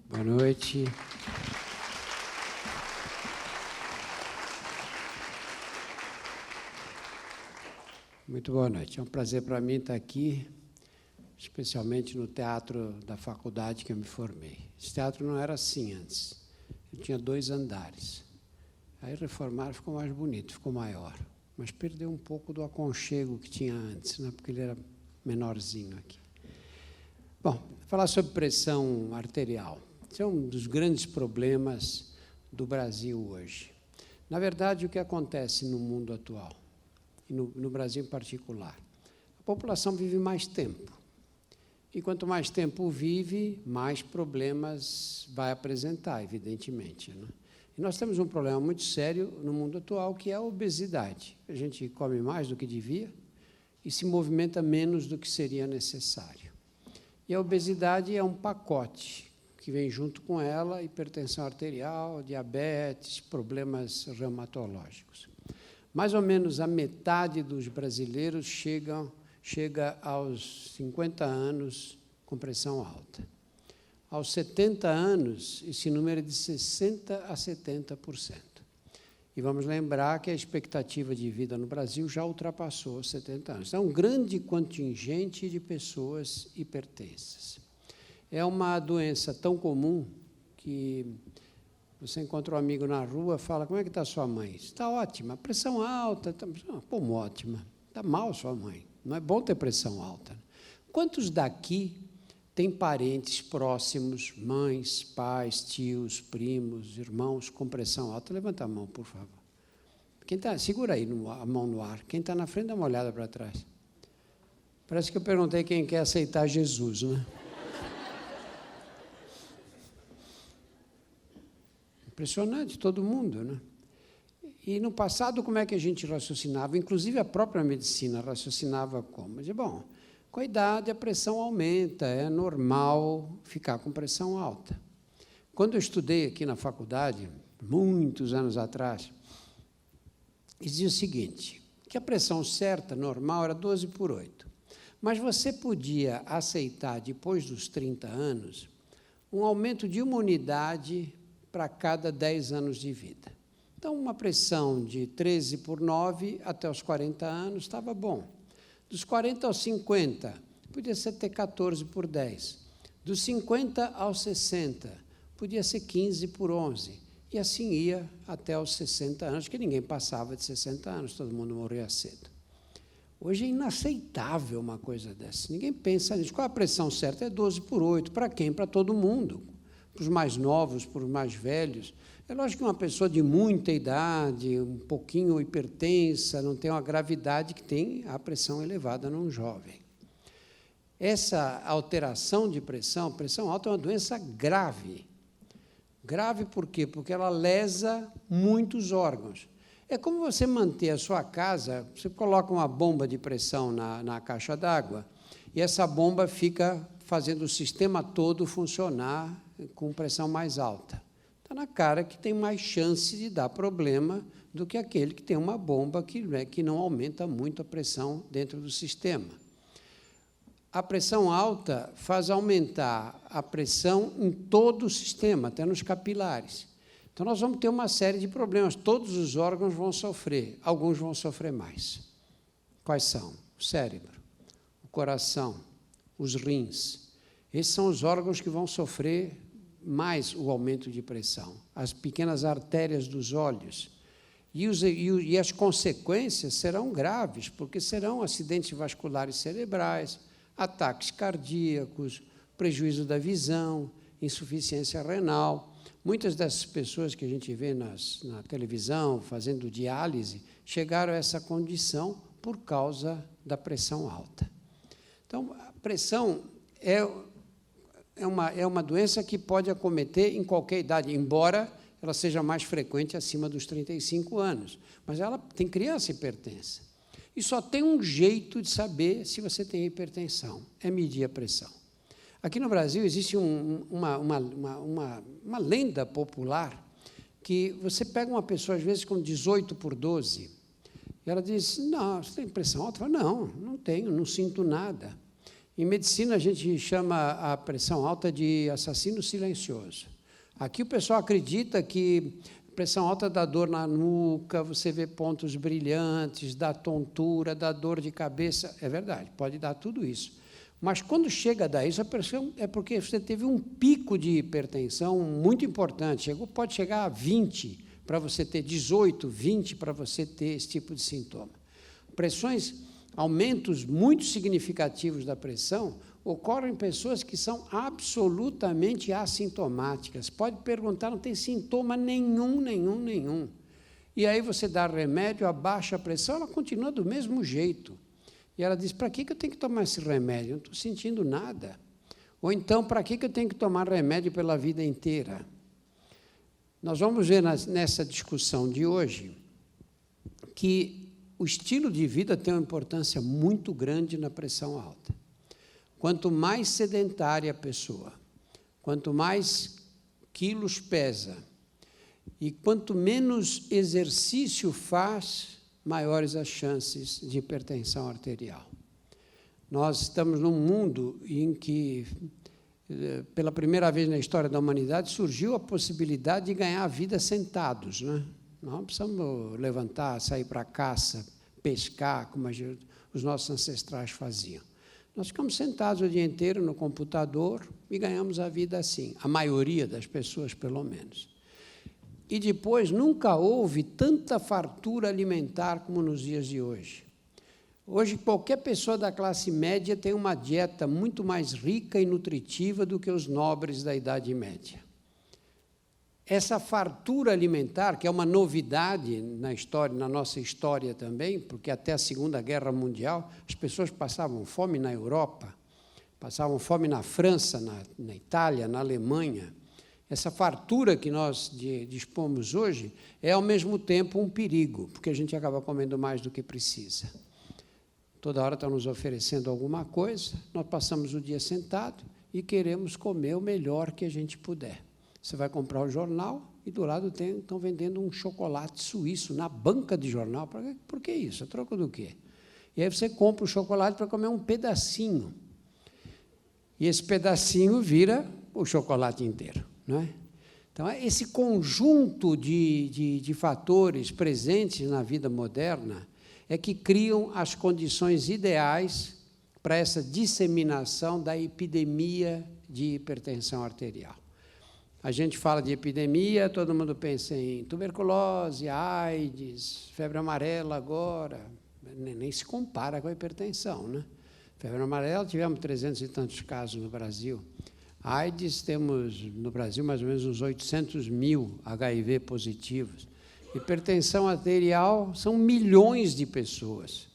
Boa noite. Muito boa noite. É um prazer para mim estar aqui, especialmente no teatro da faculdade que eu me formei. Esse teatro não era assim antes. Ele tinha 2 andares. Aí reformaram, ficou mais bonito, ficou maior. Mas perdeu um pouco do aconchego que tinha antes, né? Porque ele era menorzinho aqui. Bom, falar sobre pressão arterial. Esse é um dos grandes problemas do Brasil hoje. Na verdade, o que acontece no mundo atual, e no Brasil em particular, a população vive mais tempo. E quanto mais tempo vive, mais problemas vai apresentar, evidentemente, né? E nós temos um problema muito sério no mundo atual, que é a obesidade. A gente come mais do que devia e se movimenta menos do que seria necessário. E a obesidade é um pacote que vem junto com ela hipertensão arterial, diabetes, problemas reumatológicos. Mais ou menos a metade dos brasileiros chega aos 50 anos com pressão alta. Aos 70 anos, esse número é de 60% a 70%. E vamos lembrar que a expectativa de vida no Brasil já ultrapassou 70 anos. Então, é um grande contingente de pessoas hipertensas. É uma doença tão comum que você encontra um amigo na rua e fala, como é que está sua mãe? Está ótima, pressão alta. Como ótima? Está mal sua mãe. Não é bom ter pressão alta. Quantos daqui têm parentes próximos, mães, pais, tios, primos, irmãos com pressão alta? Levanta a mão, por favor. Segura aí a mão no ar. Quem está na frente, dá uma olhada para trás. Parece que eu perguntei quem quer aceitar Jesus, né? Impressionante, todo mundo, né? E no passado, como é que a gente raciocinava? Inclusive, a própria medicina raciocinava como? Dizia, bom, com a idade a pressão aumenta, é normal ficar com pressão alta. Quando eu estudei aqui na faculdade, muitos anos atrás, dizia o seguinte, que a pressão certa, normal, era 12/8. Mas você podia aceitar, depois dos 30 anos, um aumento de 1 unidade para cada 10 anos de vida. Então, uma pressão de 13/9 até os 40 anos estava bom. Dos 40 aos 50, podia ser ter 14/10. Dos 50 aos 60, podia ser 15/11. E assim ia até os 60 anos, que ninguém passava de 60 anos, todo mundo morria cedo. Hoje é inaceitável uma coisa dessa. Ninguém pensa nisso. Qual a pressão certa? É 12/8. Para quem? Para todo mundo. Para os mais novos, para os mais velhos. É lógico que uma pessoa de muita idade, um pouquinho hipertensa, não tem uma gravidade que tem a pressão elevada num jovem. Essa alteração de pressão alta é uma doença grave. Grave por quê? Porque ela lesa muitos órgãos. É como você manter a sua casa, você coloca uma bomba de pressão na caixa d'água e essa bomba fica fazendo o sistema todo funcionar com pressão mais alta. Está na cara que tem mais chance de dar problema do que aquele que tem uma bomba que não aumenta muito a pressão dentro do sistema. A pressão alta faz aumentar a pressão em todo o sistema, até nos capilares. Então, nós vamos ter uma série de problemas. Todos os órgãos vão sofrer, alguns vão sofrer mais. Quais são? O cérebro, o coração, os rins. Esses são os órgãos que vão sofrer mais o aumento de pressão. As pequenas artérias dos olhos. E as consequências serão graves, porque serão acidentes vasculares cerebrais, ataques cardíacos, prejuízo da visão, insuficiência renal. Muitas dessas pessoas que a gente vê na televisão fazendo diálise chegaram a essa condição por causa da pressão alta. Então, a pressão é uma doença que pode acometer em qualquer idade, embora ela seja mais frequente acima dos 35 anos. Mas ela tem criança hipertensa. E só tem um jeito de saber se você tem hipertensão, é medir a pressão. Aqui no Brasil existe uma lenda popular que você pega uma pessoa, às vezes, com 18/12, e ela diz, não, você tem pressão alta? Eu falo, não tenho, não sinto nada. Em medicina, a gente chama a pressão alta de assassino silencioso. Aqui o pessoal acredita que pressão alta dá dor na nuca, você vê pontos brilhantes, dá tontura, dá dor de cabeça. É verdade, pode dar tudo isso. Mas quando chega a dar isso, a pressão é porque você teve um pico de hipertensão muito importante. Pode chegar a 20 para você ter 18, 20 para você ter esse tipo de sintoma. Pressões, aumentos muito significativos da pressão ocorrem em pessoas que são absolutamente assintomáticas. Pode perguntar, não tem sintoma nenhum. E aí você dá remédio, abaixa a pressão, ela continua do mesmo jeito. E ela diz, para que eu tenho que tomar esse remédio? Eu não estou sentindo nada. Ou então, para que eu tenho que tomar remédio pela vida inteira? Nós vamos ver nessa discussão de hoje que o estilo de vida tem uma importância muito grande na pressão alta. Quanto mais sedentária a pessoa, quanto mais quilos pesa, e quanto menos exercício faz, maiores as chances de hipertensão arterial. Nós estamos num mundo em que, pela primeira vez na história da humanidade, surgiu a possibilidade de ganhar a vida sentados, né? Nós não precisamos levantar, sair para a caça, pescar, como os nossos ancestrais faziam. Nós ficamos sentados o dia inteiro no computador e ganhamos a vida assim, a maioria das pessoas, pelo menos. E depois, nunca houve tanta fartura alimentar como nos dias de hoje. Hoje, qualquer pessoa da classe média tem uma dieta muito mais rica e nutritiva do que os nobres da Idade Média. Essa fartura alimentar, que é uma novidade na história, na nossa história também, porque até a Segunda Guerra Mundial as pessoas passavam fome na Europa, passavam fome na França, na Itália, na Alemanha. Essa fartura que nós dispomos hoje é, ao mesmo tempo, um perigo, porque a gente acaba comendo mais do que precisa. Toda hora estão nos oferecendo alguma coisa, nós passamos o dia sentado e queremos comer o melhor que a gente puder. Você vai comprar o jornal e do lado estão vendendo um chocolate suíço na banca de jornal. Por que isso? A troco do quê? E aí você compra o chocolate para comer um pedacinho. E esse pedacinho vira o chocolate inteiro, não é? Então, esse conjunto de fatores presentes na vida moderna é que criam as condições ideais para essa disseminação da epidemia de hipertensão arterial. A gente fala de epidemia, todo mundo pensa em tuberculose, AIDS, febre amarela agora, nem se compara com a hipertensão, né? Febre amarela, tivemos 300 e tantos casos no Brasil. AIDS, temos no Brasil mais ou menos uns 800 mil HIV positivos. Hipertensão arterial são milhões de pessoas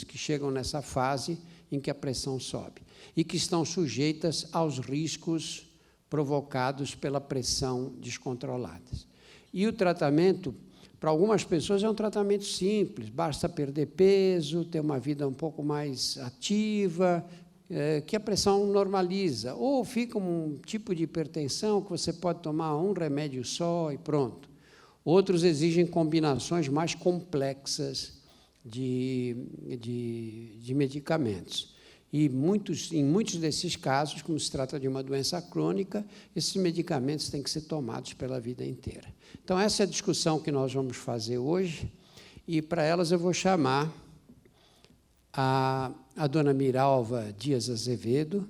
que chegam nessa fase em que a pressão sobe e que estão sujeitas aos riscos provocados pela pressão descontrolada. E o tratamento, para algumas pessoas, é um tratamento simples, basta perder peso, ter uma vida um pouco mais ativa, que a pressão normaliza. Ou fica um tipo de hipertensão que você pode tomar um remédio só e pronto. Outros exigem combinações mais complexas de medicamentos. E em muitos desses casos, como se trata de uma doença crônica, esses medicamentos têm que ser tomados pela vida inteira. Então, essa é a discussão que nós vamos fazer hoje, e para elas eu vou chamar a dona Miralva Dias Azevedo,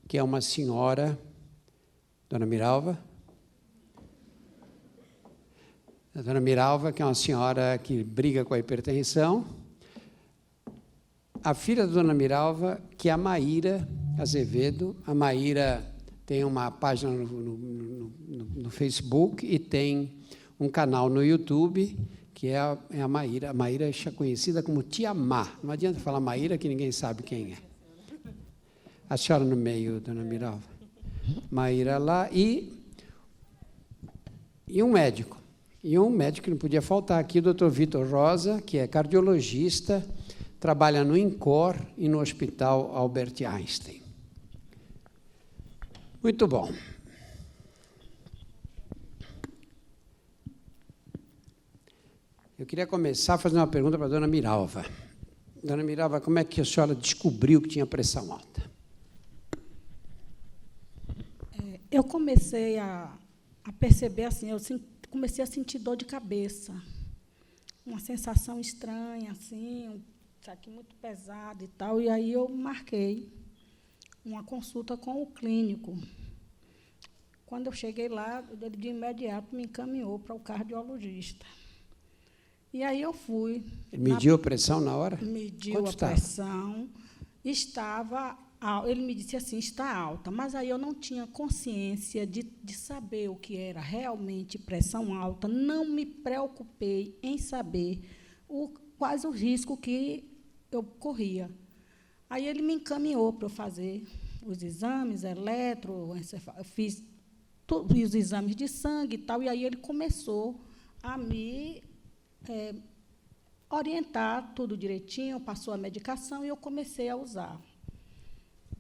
que é uma senhora... Dona Miralva? A dona Miralva, que é uma senhora que briga com a hipertensão. A filha da dona Miralva, que é a Maíra Azevedo. A Maíra tem uma página no Facebook e tem um canal no YouTube, que é a Maíra. A Maíra é conhecida como Tia Má. Não adianta falar Maíra, que ninguém sabe quem é. A senhora no meio, dona Miralva. Maíra lá e um médico. E um médico que não podia faltar aqui, o doutor Vitor Rosa, que é cardiologista, trabalha no INCOR e no Hospital Albert Einstein. Muito bom. Eu queria começar fazendo uma pergunta para a dona Miralva. Dona Mirava, como é que a senhora descobriu que tinha pressão alta? Eu comecei a perceber, assim, comecei a sentir dor de cabeça, uma sensação estranha, assim, isso aqui muito pesado e tal, e aí eu marquei uma consulta com o clínico. Quando eu cheguei lá, ele de imediato me encaminhou para o cardiologista. E aí eu fui. Mediu a pressão na hora? Mediu Quanto a estava? pressão. Ele me disse assim, está alta, mas aí eu não tinha consciência de saber o que era realmente pressão alta, não me preocupei em saber quais os riscos que eu corria. Aí ele me encaminhou para eu fazer os exames, eu fiz os exames de sangue e tal, e aí ele começou a me orientar tudo direitinho, passou a medicação e eu comecei a usar.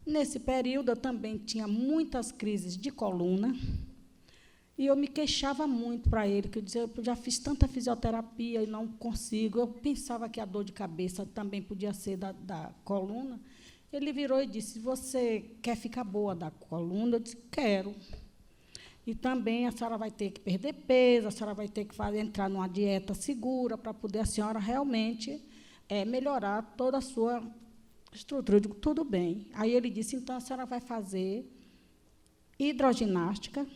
Nesse período, eu também tinha muitas crises de coluna, e eu me queixava muito para ele, que eu dizia, eu já fiz tanta fisioterapia e não consigo. Eu pensava que a dor de cabeça também podia ser da coluna. Ele virou e disse, você quer ficar boa da coluna? Eu disse, quero. E também a senhora vai ter que perder peso, a senhora vai ter que entrar numa dieta segura para poder a senhora realmente melhorar toda a sua estrutura. Eu digo, tudo bem. Aí ele disse, então, a senhora vai fazer hidroginástica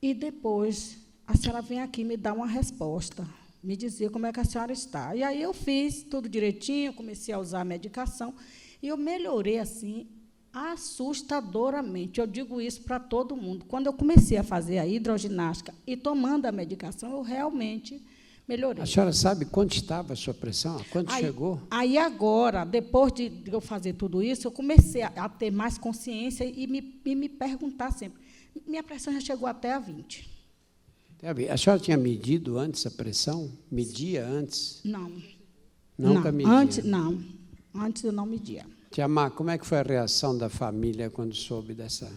e depois a senhora vem aqui me dar uma resposta, me dizer como é que a senhora está. E aí eu fiz tudo direitinho, comecei a usar a medicação e eu melhorei, assim, assustadoramente. Eu digo isso para todo mundo. Quando eu comecei a fazer a hidroginástica e tomando a medicação, eu realmente melhorei. A senhora sabe quanto estava a sua pressão? Quanto chegou? Aí, agora, depois de eu fazer tudo isso, eu comecei a ter mais consciência e me perguntar sempre. Minha pressão já chegou até a 20. A senhora tinha medido antes a pressão? Media antes? Não. Nunca media? Antes eu não media. Tia Má, como é que foi a reação da família quando soube dessa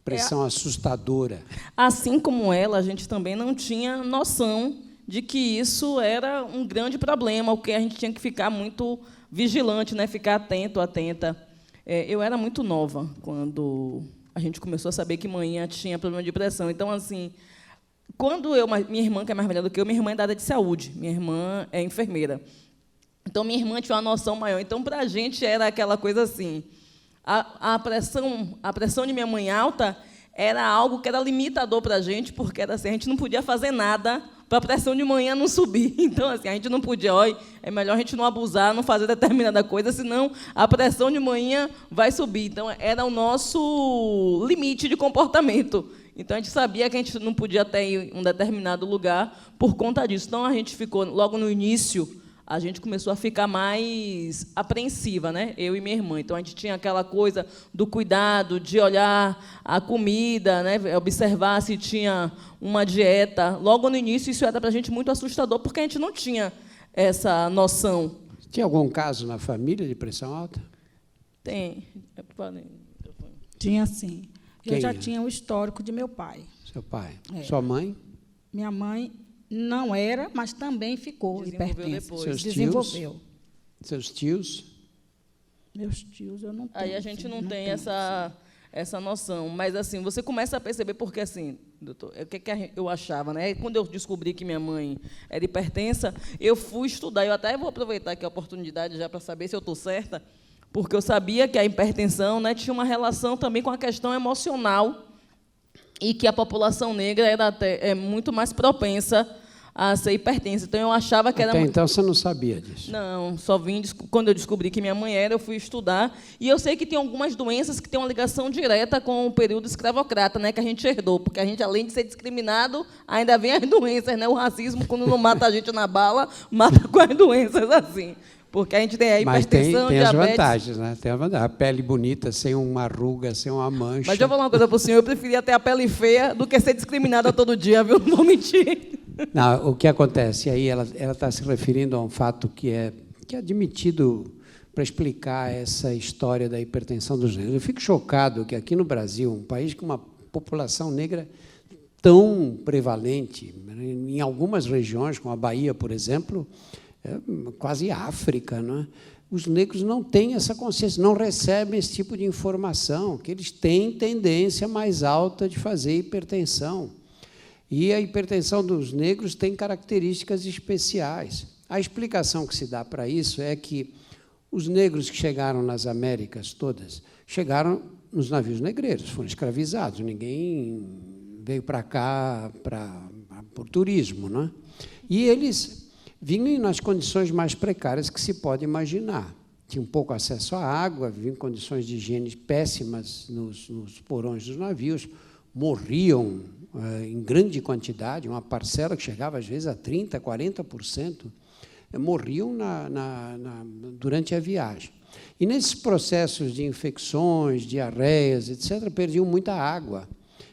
pressão assustadora? Assim como ela, a gente também não tinha noção de que isso era um grande problema, o que a gente tinha que ficar muito vigilante, né? Ficar atenta. Eu era muito nova quando a gente começou a saber que manhã tinha problema de pressão. Então, assim, quando minha irmã, que é mais velha do que eu, minha irmã é da área de saúde, minha irmã é enfermeira. Então, minha irmã tinha uma noção maior. Então, para a gente, era aquela coisa assim, a pressão de minha mãe alta era algo que era limitador para a gente, porque era assim, a gente não podia fazer nada para a pressão de manhã não subir. Então, assim, a gente não podia, é melhor a gente não abusar, não fazer determinada coisa, senão a pressão de manhã vai subir. Então, era o nosso limite de comportamento. Então, a gente sabia que a gente não podia ter em um determinado lugar por conta disso. Então, a gente ficou, logo no início, a gente começou a ficar mais apreensiva, né? Eu e minha irmã. Então, a gente tinha aquela coisa do cuidado, de olhar a comida, né? Observar se tinha uma dieta. Logo no início, isso era para a gente muito assustador, porque a gente não tinha essa noção. Tinha algum caso na família de pressão alta? Tem. Tinha, sim. Quem? Eu já tinha o histórico de meu pai. Seu pai. Sua mãe? Minha mãe não era, mas também ficou hipertensa. Desenvolveu. Seus tios? Meus tios, eu não tenho. Aí a gente não tem essa noção. Mas, assim, você começa a perceber, porque, assim, doutor, o que eu achava, né? Quando eu descobri que minha mãe era hipertensa, eu fui estudar. Eu até vou aproveitar aqui a oportunidade já para saber se eu estou certa, porque eu sabia que a hipertensão, né, tinha uma relação também com a questão emocional e que a população negra era muito mais propensa a ser hipertensa. Então, eu achava que era... Até então, você não sabia disso? Não, só vim... Quando eu descobri que minha mãe era, eu fui estudar. E eu sei que tem algumas doenças que têm uma ligação direta com o período escravocrata, né, que a gente herdou. Porque a gente, além de ser discriminado, ainda vem as doenças, né? O racismo, quando não mata a gente na bala, mata com as doenças, assim. Porque a gente tem a hipertensão, mas tem as diabetes. vantagens, né? Tem a vantagem. A pele bonita, sem uma ruga, sem uma mancha. Mas deixa eu falar uma coisa para o senhor. Eu preferia ter a pele feia do que ser discriminada todo dia, viu? Não vou mentir. Não, o que acontece aí, ela está se referindo a um fato que é admitido para explicar essa história da hipertensão dos negros. Eu fico chocado que aqui no Brasil, um país com uma população negra tão prevalente, em algumas regiões, como a Bahia, por exemplo, quase África, não é? Os negros não têm essa consciência, não recebem esse tipo de informação, que eles têm tendência mais alta de fazer hipertensão. E a hipertensão dos negros tem características especiais. A explicação que se dá para isso é que os negros que chegaram nas Américas todas, chegaram nos navios negreiros, foram escravizados, ninguém veio para cá por turismo, não é? E eles vinham nas condições mais precárias que se pode imaginar. Tinham pouco acesso à água, viviam em condições de higiene péssimas nos porões dos navios, morriam em grande quantidade, uma parcela que chegava, às vezes, a 30%, 40%, morriam durante a viagem. E, nesses processos de infecções, diarreias, etc., perdiam muita água,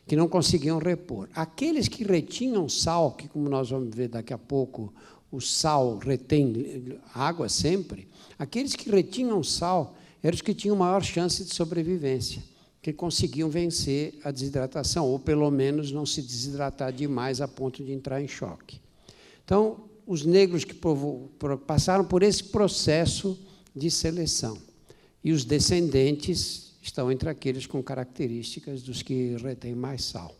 que não conseguiam repor. Aqueles que retinham sal, que, como nós vamos ver daqui a pouco, o sal retém água sempre, aqueles que retinham sal eram os que tinham maior chance de sobrevivência, que conseguiam vencer a desidratação, ou, pelo menos, não se desidratar demais a ponto de entrar em choque. Então, os negros que passaram por esse processo de seleção, e os descendentes estão entre aqueles com características dos que retêm mais sal.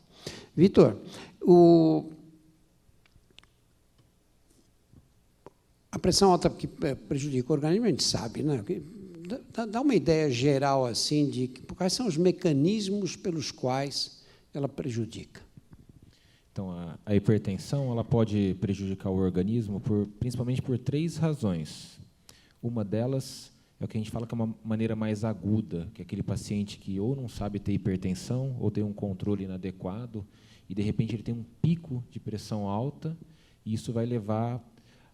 Vitor, a pressão alta que prejudica o organismo, a gente sabe, né? Dá uma ideia geral assim de quais são os mecanismos pelos quais ela prejudica. Então, a hipertensão ela pode prejudicar o organismo principalmente por 3 razões. Uma delas é o que a gente fala que é uma maneira mais aguda, que é aquele paciente que ou não sabe ter hipertensão ou tem um controle inadequado e, de repente, ele tem um pico de pressão alta e isso vai levar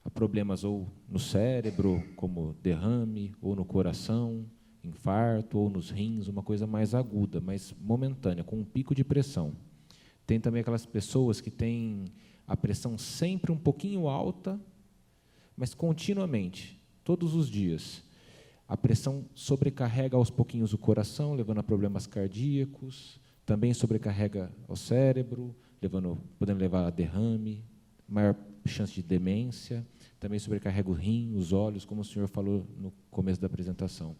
a problemas ou no cérebro, como derrame, ou no coração, infarto, ou nos rins, uma coisa mais aguda, mais momentânea, com um pico de pressão. Tem também aquelas pessoas que têm a pressão sempre um pouquinho alta, mas continuamente, todos os dias. A pressão sobrecarrega aos pouquinhos o coração, levando a problemas cardíacos, também sobrecarrega o cérebro, podendo levar a derrame, maior chance de demência, também sobrecarrega o rim, os olhos, como o senhor falou no começo da apresentação.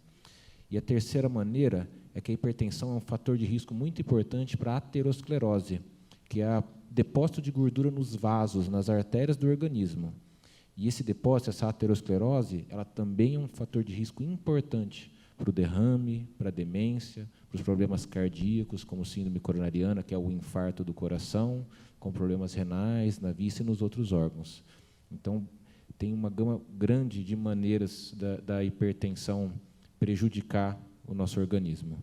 E a terceira maneira é que a hipertensão é um fator de risco muito importante para a aterosclerose, que é o depósito de gordura nos vasos, nas artérias do organismo. E esse depósito, essa aterosclerose, ela também é um fator de risco importante para o derrame, para a demência, para os problemas cardíacos, como síndrome coronariana, que é o infarto do coração, com problemas renais, na vista e nos outros órgãos. Então, tem uma gama grande de maneiras da hipertensão prejudicar o nosso organismo.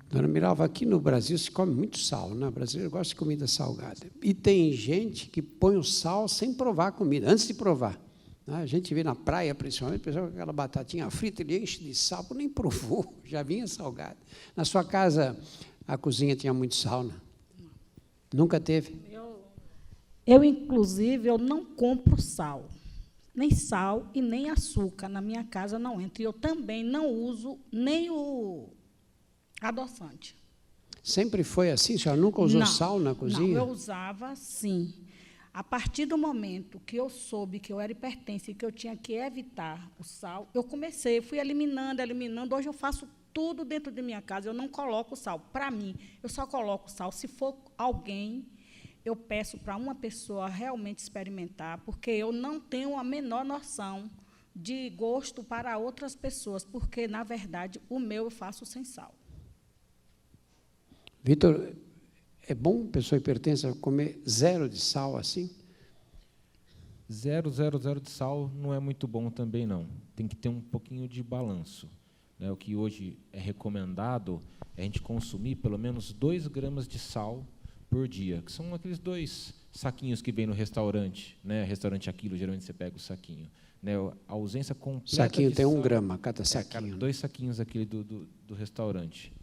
Dona Miralva, aqui no Brasil se come muito sal, né? O brasileiro gosta de comida salgada. E tem gente que põe o sal sem provar a comida, antes de provar. A gente vê na praia, principalmente, o pessoal com aquela batatinha frita, ele enche de sal, nem provou, já vinha salgada. Na sua casa, a cozinha tinha muito sal, né? Nunca teve? Eu, inclusive, eu não compro sal. Nem sal e nem açúcar. Na minha casa não entra. E eu também não uso nem o adoçante. Sempre foi assim? A senhora nunca usou sal na cozinha? Não, eu usava, sim. A partir do momento que eu soube que eu era hipertensa e que eu tinha que evitar o sal, eu fui eliminando. Hoje eu faço tudo dentro de minha casa, eu não coloco sal. Para mim, eu só coloco sal se for alguém, eu peço para uma pessoa realmente experimentar, porque eu não tenho a menor noção de gosto para outras pessoas, porque, na verdade, o meu eu faço sem sal. Vitor, é bom pessoa hipertensa comer 0 de sal assim? 0 de sal não é muito bom também, não. Tem que ter um pouquinho de balanço. O que hoje é recomendado é a gente consumir pelo menos 2 gramas de sal por dia, que são aqueles 2 saquinhos que vem no restaurante, né? Restaurante a quilo, geralmente você pega o saquinho. A ausência completa saquinho de tem sal, 1 grama, cada saquinho. 2 saquinhos aquele do restaurante.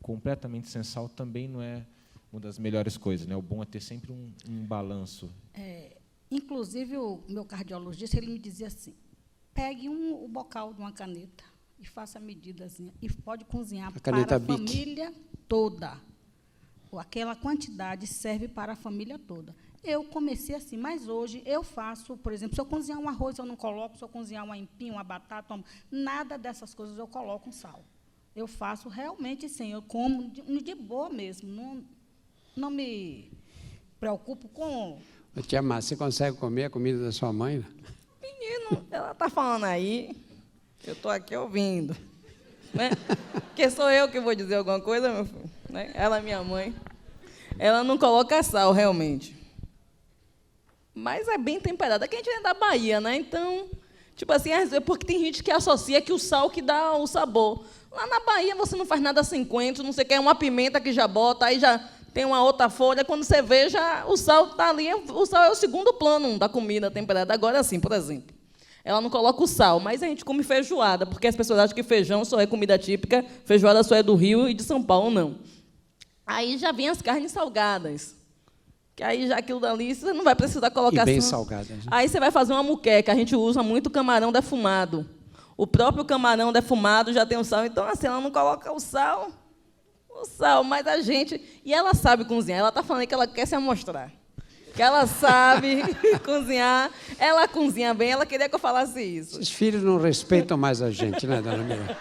Completamente sem sal também não é uma das melhores coisas, né? O bom é ter sempre um balanço. Inclusive, o meu cardiologista ele me dizia assim, pegue o bocal de uma caneta e faça a medidazinha, e pode cozinhar para a família toda. Aquela quantidade serve para a família toda. Eu comecei assim, mas hoje eu faço, por exemplo, se eu cozinhar um arroz, eu não coloco, se eu cozinhar um aipim, uma batata, nada dessas coisas eu coloco um sal. Eu faço realmente sim, eu como de boa mesmo, não me preocupo com... Tia Márcia, você consegue comer a comida da sua mãe? Menino, ela está falando aí, eu estou aqui ouvindo. Né? Porque sou eu que vou dizer alguma coisa, meu filho. Né? Ela é minha mãe. Ela não coloca sal, realmente. Mas é bem temperada. Aqui a gente é da Bahia, né? Então, tipo assim, é porque tem gente que associa que o sal que dá o sabor. Lá na Bahia você não faz nada sem coentro, não sei o que, é uma pimenta que já bota, aí já tem uma outra folha, quando você vê, já o sal está ali, o sal é o segundo plano da comida temperada. Agora, assim, por exemplo, ela não coloca o sal, mas a gente come feijoada, porque as pessoas acham que feijão só é comida típica, feijoada só é do Rio e de São Paulo, não. Aí já vem as carnes salgadas, que aí já aquilo dali você não vai precisar colocar... E bem salgadas. Né? Aí você vai fazer uma muqueca, a gente usa muito camarão defumado. O próprio camarão defumado já tem o sal, então, assim, ela não coloca o sal, mas a gente... E ela sabe cozinhar, ela está falando que ela quer se amostrar, que ela sabe cozinhar, ela cozinha bem, ela queria que eu falasse isso. Os filhos não respeitam mais a gente, né, dona Mira?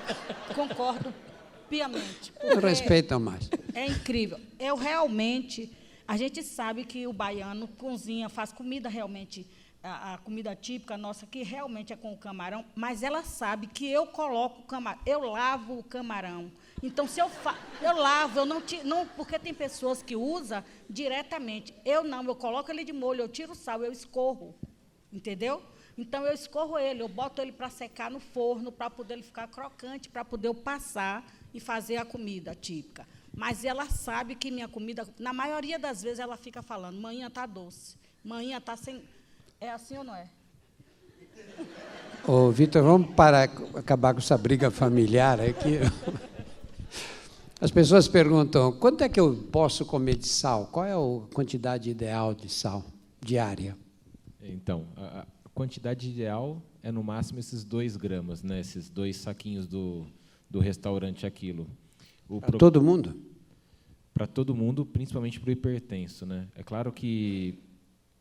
Concordo piamente. Não respeitam mais. É incrível. Eu realmente... A gente sabe que o baiano cozinha, faz comida realmente... A comida típica nossa, que realmente é com o camarão, mas ela sabe que eu coloco o camarão, eu lavo o camarão. Então, se eu lavo, eu não, porque tem pessoas que usam diretamente. Eu não, eu coloco ele de molho, eu tiro o sal, eu escorro, entendeu? Então, eu escorro ele, eu boto ele para secar no forno, para poder ele ficar crocante, para poder eu passar e fazer a comida típica. Mas ela sabe que minha comida, na maioria das vezes, ela fica falando, manhã está doce, manhã está sem... É assim ou não é? Ô, Vitor, vamos acabar com essa briga familiar aqui. As pessoas perguntam, quanto é que eu posso comer de sal? Qual é a quantidade ideal de sal diária? Então, a quantidade ideal é, no máximo, esses 2 gramas, né? Esses 2 saquinhos do restaurante Aquilo. Para todo mundo? Para todo mundo, principalmente para o hipertenso, né? É claro que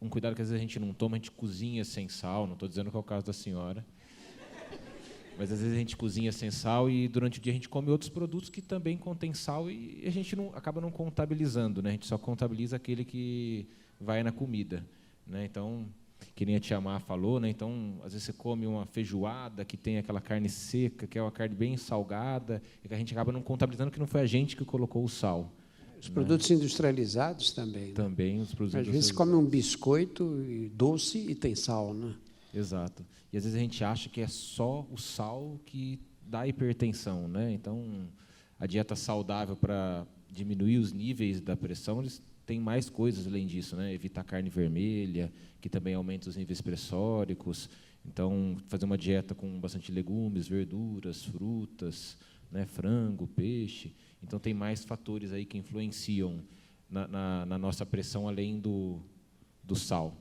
um cuidado que às vezes a gente não toma, a gente cozinha sem sal, não estou dizendo que é o caso da senhora, mas às vezes a gente cozinha sem sal e durante o dia a gente come outros produtos que também contêm sal e a gente acaba não contabilizando, né? A gente só contabiliza aquele que vai na comida, né? Então, que nem a tia Má falou, né? Então, às vezes você come uma feijoada que tem aquela carne seca, que é uma carne bem salgada, e que a gente acaba não contabilizando que não foi a gente que colocou o sal. Os produtos industrializados também. Né? Também os produtos industrializados. Às vezes come um biscoito doce e tem sal, né? Exato. E às vezes a gente acha que é só o sal que dá hipertensão, né? Então, a dieta saudável para diminuir os níveis da pressão, eles têm mais coisas além disso, né? Evitar carne vermelha, que também aumenta os níveis pressóricos. Então, fazer uma dieta com bastante legumes, verduras, frutas, né? Frango, peixe. Então, tem mais fatores aí que influenciam na nossa pressão, além do sal.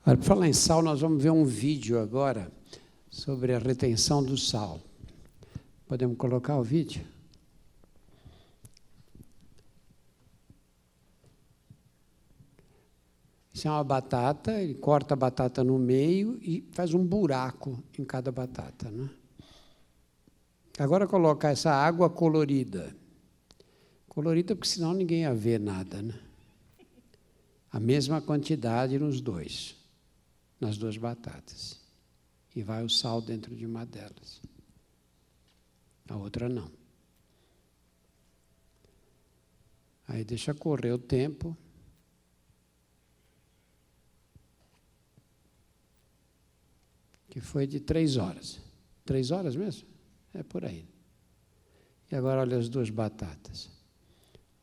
Para falar em sal, nós vamos ver um vídeo agora sobre a retenção do sal. Podemos colocar o vídeo? Isso é uma batata, ele corta a batata no meio e faz um buraco em cada batata, né? Agora colocar essa água colorida. Colorida porque senão ninguém ia ver nada, né? A mesma quantidade nos dois, nas 2 batatas. E vai o sal dentro de uma delas. A outra não. Aí deixa correr o tempo. Que foi de 3 horas. 3 horas mesmo? É por aí. E agora olha as 2 batatas.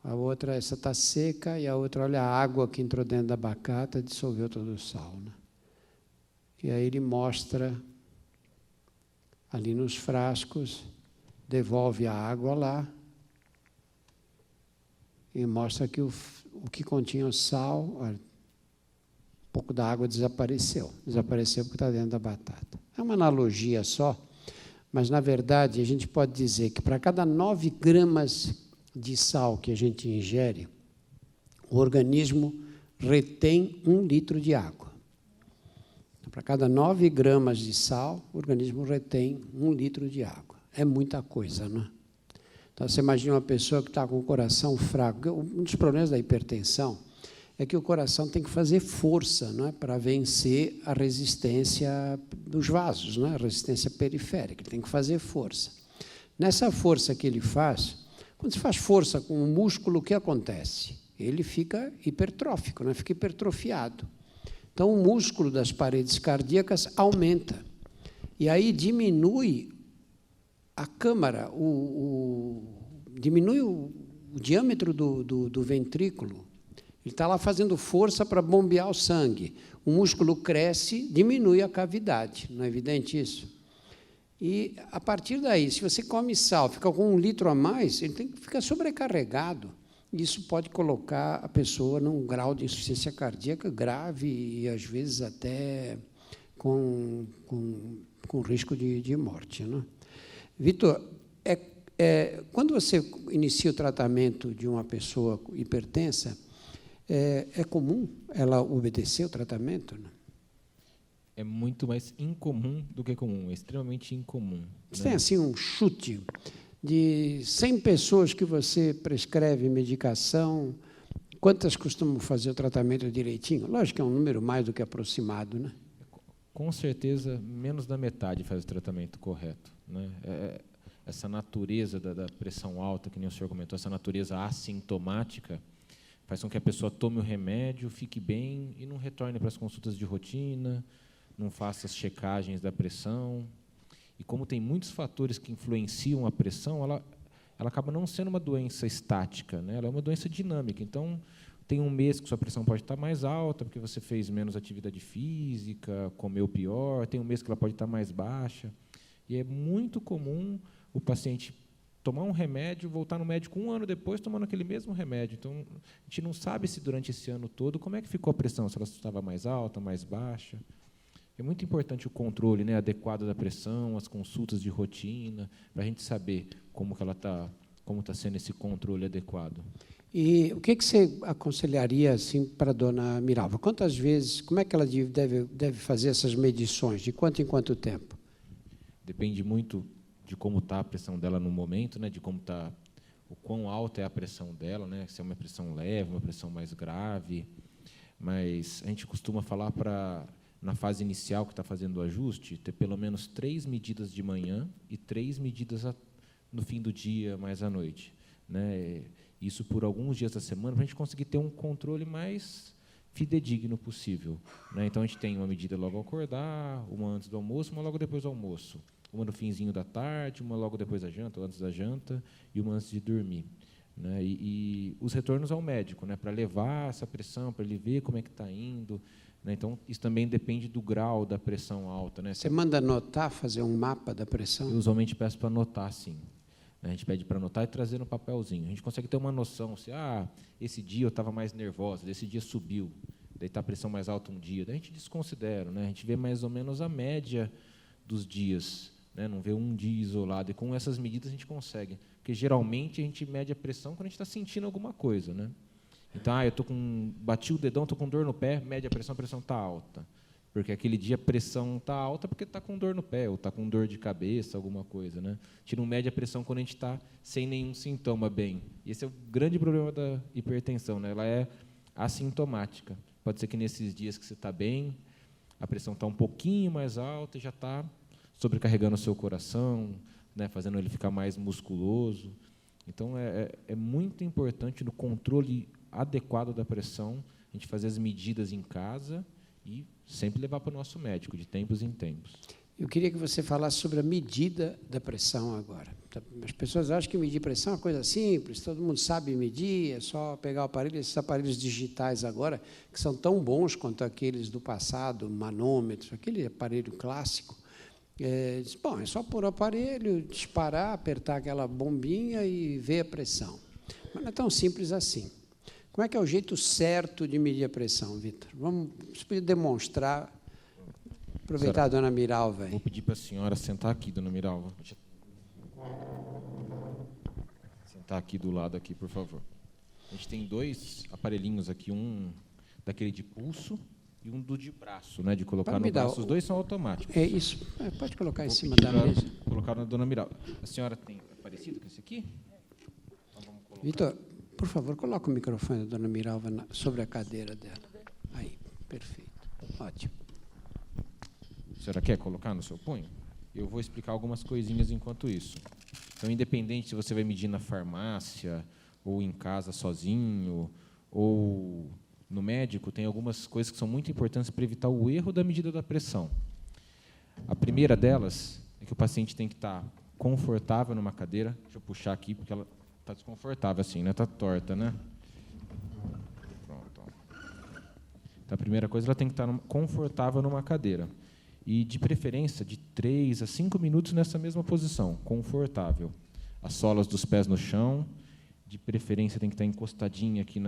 A outra, essa está seca, e a outra, olha a água que entrou dentro da batata, dissolveu todo o sal. Né? E aí ele mostra ali nos frascos, devolve a água lá, e mostra que o que continha o sal, olha, um pouco da água desapareceu. Desapareceu porque está dentro da batata. É uma analogia só, mas, na verdade, a gente pode dizer que para cada 9 gramas de sal que a gente ingere, o organismo retém 1 litro de água. Para cada 9 gramas de sal, o organismo retém 1 litro de água. É muita coisa, não é? Então, você imagina uma pessoa que está com o coração fraco. Um dos problemas da hipertensão é que o coração tem que fazer força, não é, para vencer a resistência dos vasos, não é, a resistência periférica. Ele tem que fazer força. Nessa força que ele faz, quando se faz força com o músculo, o que acontece? Ele fica hipertrófico, não é? Fica hipertrofiado. Então, o músculo das paredes cardíacas aumenta. E aí diminui a câmara, diminui o diâmetro do ventrículo. Ele está lá fazendo força para bombear o sangue. O músculo cresce, diminui a cavidade. Não é evidente isso? E, a partir daí, se você come sal, fica com 1 litro a mais, ele fica sobrecarregado. Isso pode colocar a pessoa num grau de insuficiência cardíaca grave e, às vezes, até com risco de morte, não é? Vitor, quando você inicia o tratamento de uma pessoa hipertensa, é comum ela obedecer o tratamento? Não? É muito mais incomum do que comum, é extremamente incomum. Você tem assim um chute de 100 pessoas que você prescreve medicação, quantas costumam fazer o tratamento direitinho? Lógico que é um número mais do que aproximado, né? Com certeza, menos da metade faz o tratamento correto, né? Essa natureza da pressão alta, que nem o senhor comentou, essa natureza assintomática, faz com que a pessoa tome o remédio, fique bem e não retorne para as consultas de rotina, não faça as checagens da pressão. E como tem muitos fatores que influenciam a pressão, ela acaba não sendo uma doença estática, né? Ela é uma doença dinâmica. Então, tem um mês que sua pressão pode estar mais alta, porque você fez menos atividade física, comeu pior, tem um mês que ela pode estar mais baixa. E é muito comum o paciente tomar um remédio, voltar no médico 1 ano depois, tomando aquele mesmo remédio. Então, a gente não sabe se durante esse ano todo como é que ficou a pressão, se ela estava mais alta, mais baixa. É muito importante o controle, né, adequado da pressão, as consultas de rotina, para a gente saber como está sendo esse controle adequado. E o que você aconselharia assim, para a dona Miralva? Quantas vezes, como é que ela deve fazer essas medições? De quanto em quanto tempo? Depende muito de como está a pressão dela no momento, né, de como está, o quão alta é a pressão dela, né, se é uma pressão leve, uma pressão mais grave. Mas a gente costuma falar para, na fase inicial que está fazendo o ajuste, ter pelo menos 3 medidas de manhã e 3 medidas no fim do dia, mais à noite, né? Isso por alguns dias da semana, para a gente conseguir ter um controle mais fidedigno possível, né? Então, a gente tem uma medida logo ao acordar, uma antes do almoço, uma logo depois do almoço, uma no finzinho da tarde, uma logo depois da janta, ou antes da janta, e uma antes de dormir, né? E os retornos ao médico, né, para levar essa pressão, para ele ver como é que está indo, né? Então, isso também depende do grau da pressão alta, né? Você manda anotar, fazer um mapa da pressão? Eu usualmente peço para anotar, sim. A gente pede para anotar e trazer no papelzinho. A gente consegue ter uma noção, se esse dia eu estava mais nervosa, esse dia subiu, daí está a pressão mais alta um dia, daí a gente desconsidera, né? A gente vê mais ou menos a média dos dias, né? Não vê um dia isolado, e com essas medidas a gente consegue, porque geralmente a gente mede a pressão quando a gente está sentindo alguma coisa, né? Então, bati o dedão, estou com dor no pé, mede a pressão está alta. Porque aquele dia a pressão está alta porque está com dor no pé, ou está com dor de cabeça, alguma coisa, né? A gente não mede a pressão quando a gente está sem nenhum sintoma bem. E esse é o grande problema da hipertensão, né? Ela é assintomática. Pode ser que nesses dias que você está bem, a pressão está um pouquinho mais alta e já está sobrecarregando o seu coração, né? Fazendo ele ficar mais musculoso. Então, é muito importante no controle adequado da pressão, a gente fazer as medidas em casa e sempre levar para o nosso médico, de tempos em tempos. Eu queria que você falasse sobre a medida da pressão agora. As pessoas acham que medir pressão é uma coisa simples, todo mundo sabe medir, é só pegar o aparelho. Esses aparelhos digitais agora, que são tão bons quanto aqueles do passado, manômetro, aquele aparelho clássico. É só pôr o aparelho, disparar, apertar aquela bombinha e ver a pressão. Mas não é tão simples assim. Como é que é o jeito certo de medir a pressão, Vitor? Você podia demonstrar, aproveitar a dona Miralva. Vou pedir para a senhora sentar aqui, dona Miralva. Sentar aqui do lado, aqui, por favor. A gente tem 2 aparelhinhos aqui, um daquele de pulso e um do de braço, né, de colocar Pode no me dar braço. Os dois são automáticos. É isso. Pode colocar em Vou cima pedir da pra mesa. colocar na dona Miralva. A senhora tem parecido com esse aqui? Então vamos colocar. Vitor, por favor, coloca o microfone da dona Miralva sobre a cadeira dela. Aí, perfeito. Ótimo. A senhora quer colocar no seu punho? Eu vou explicar algumas coisinhas enquanto isso. Então, independente se você vai medir na farmácia, ou em casa sozinho, ou no médico, tem algumas coisas que são muito importantes para evitar o erro da medida da pressão. A primeira delas é que o paciente tem que estar confortável numa cadeira. Deixa eu puxar aqui, porque ela está desconfortável assim, né? Está torta, né? Pronto. Então, a primeira coisa, ela tem que estar confortável numa cadeira. E, de preferência, de 3 a 5 minutos nessa mesma posição, confortável. As solas dos pés no chão, de preferência, tem que estar encostadinha aqui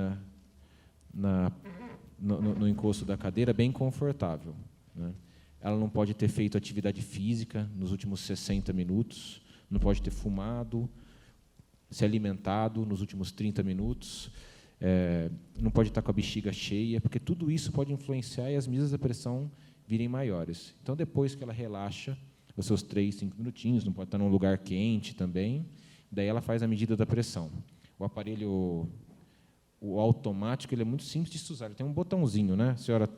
no encosto da cadeira, bem confortável, né? Ela não pode ter feito atividade física nos últimos 60 minutos, não pode ter fumado, se alimentado nos últimos 30 minutos, não pode estar com a bexiga cheia, porque tudo isso pode influenciar e as medidas da pressão virem maiores. Então, depois que ela relaxa, os seus 3, 5 minutinhos, não pode estar num lugar quente também, daí ela faz a medida da pressão. O aparelho, o automático, ele é muito simples de se usar. Ele tem um botãozinho, né? Senhora,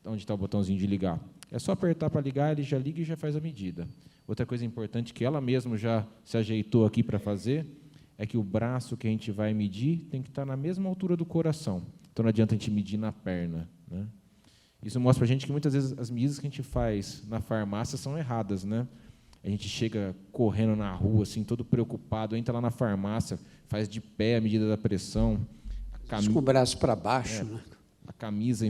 onde está o botãozinho de ligar? É só apertar para ligar, ele já liga e já faz a medida. Outra coisa importante que ela mesma já se ajeitou aqui para fazer é que o braço que a gente vai medir tem que estar na mesma altura do coração. Então, não adianta a gente medir na perna, né? Isso mostra para a gente que, muitas vezes, as medidas que a gente faz na farmácia são erradas, né? A gente chega correndo na rua, assim, todo preocupado, entra lá na farmácia, faz de pé a medida da pressão. Com o braço para baixo, né? A camisa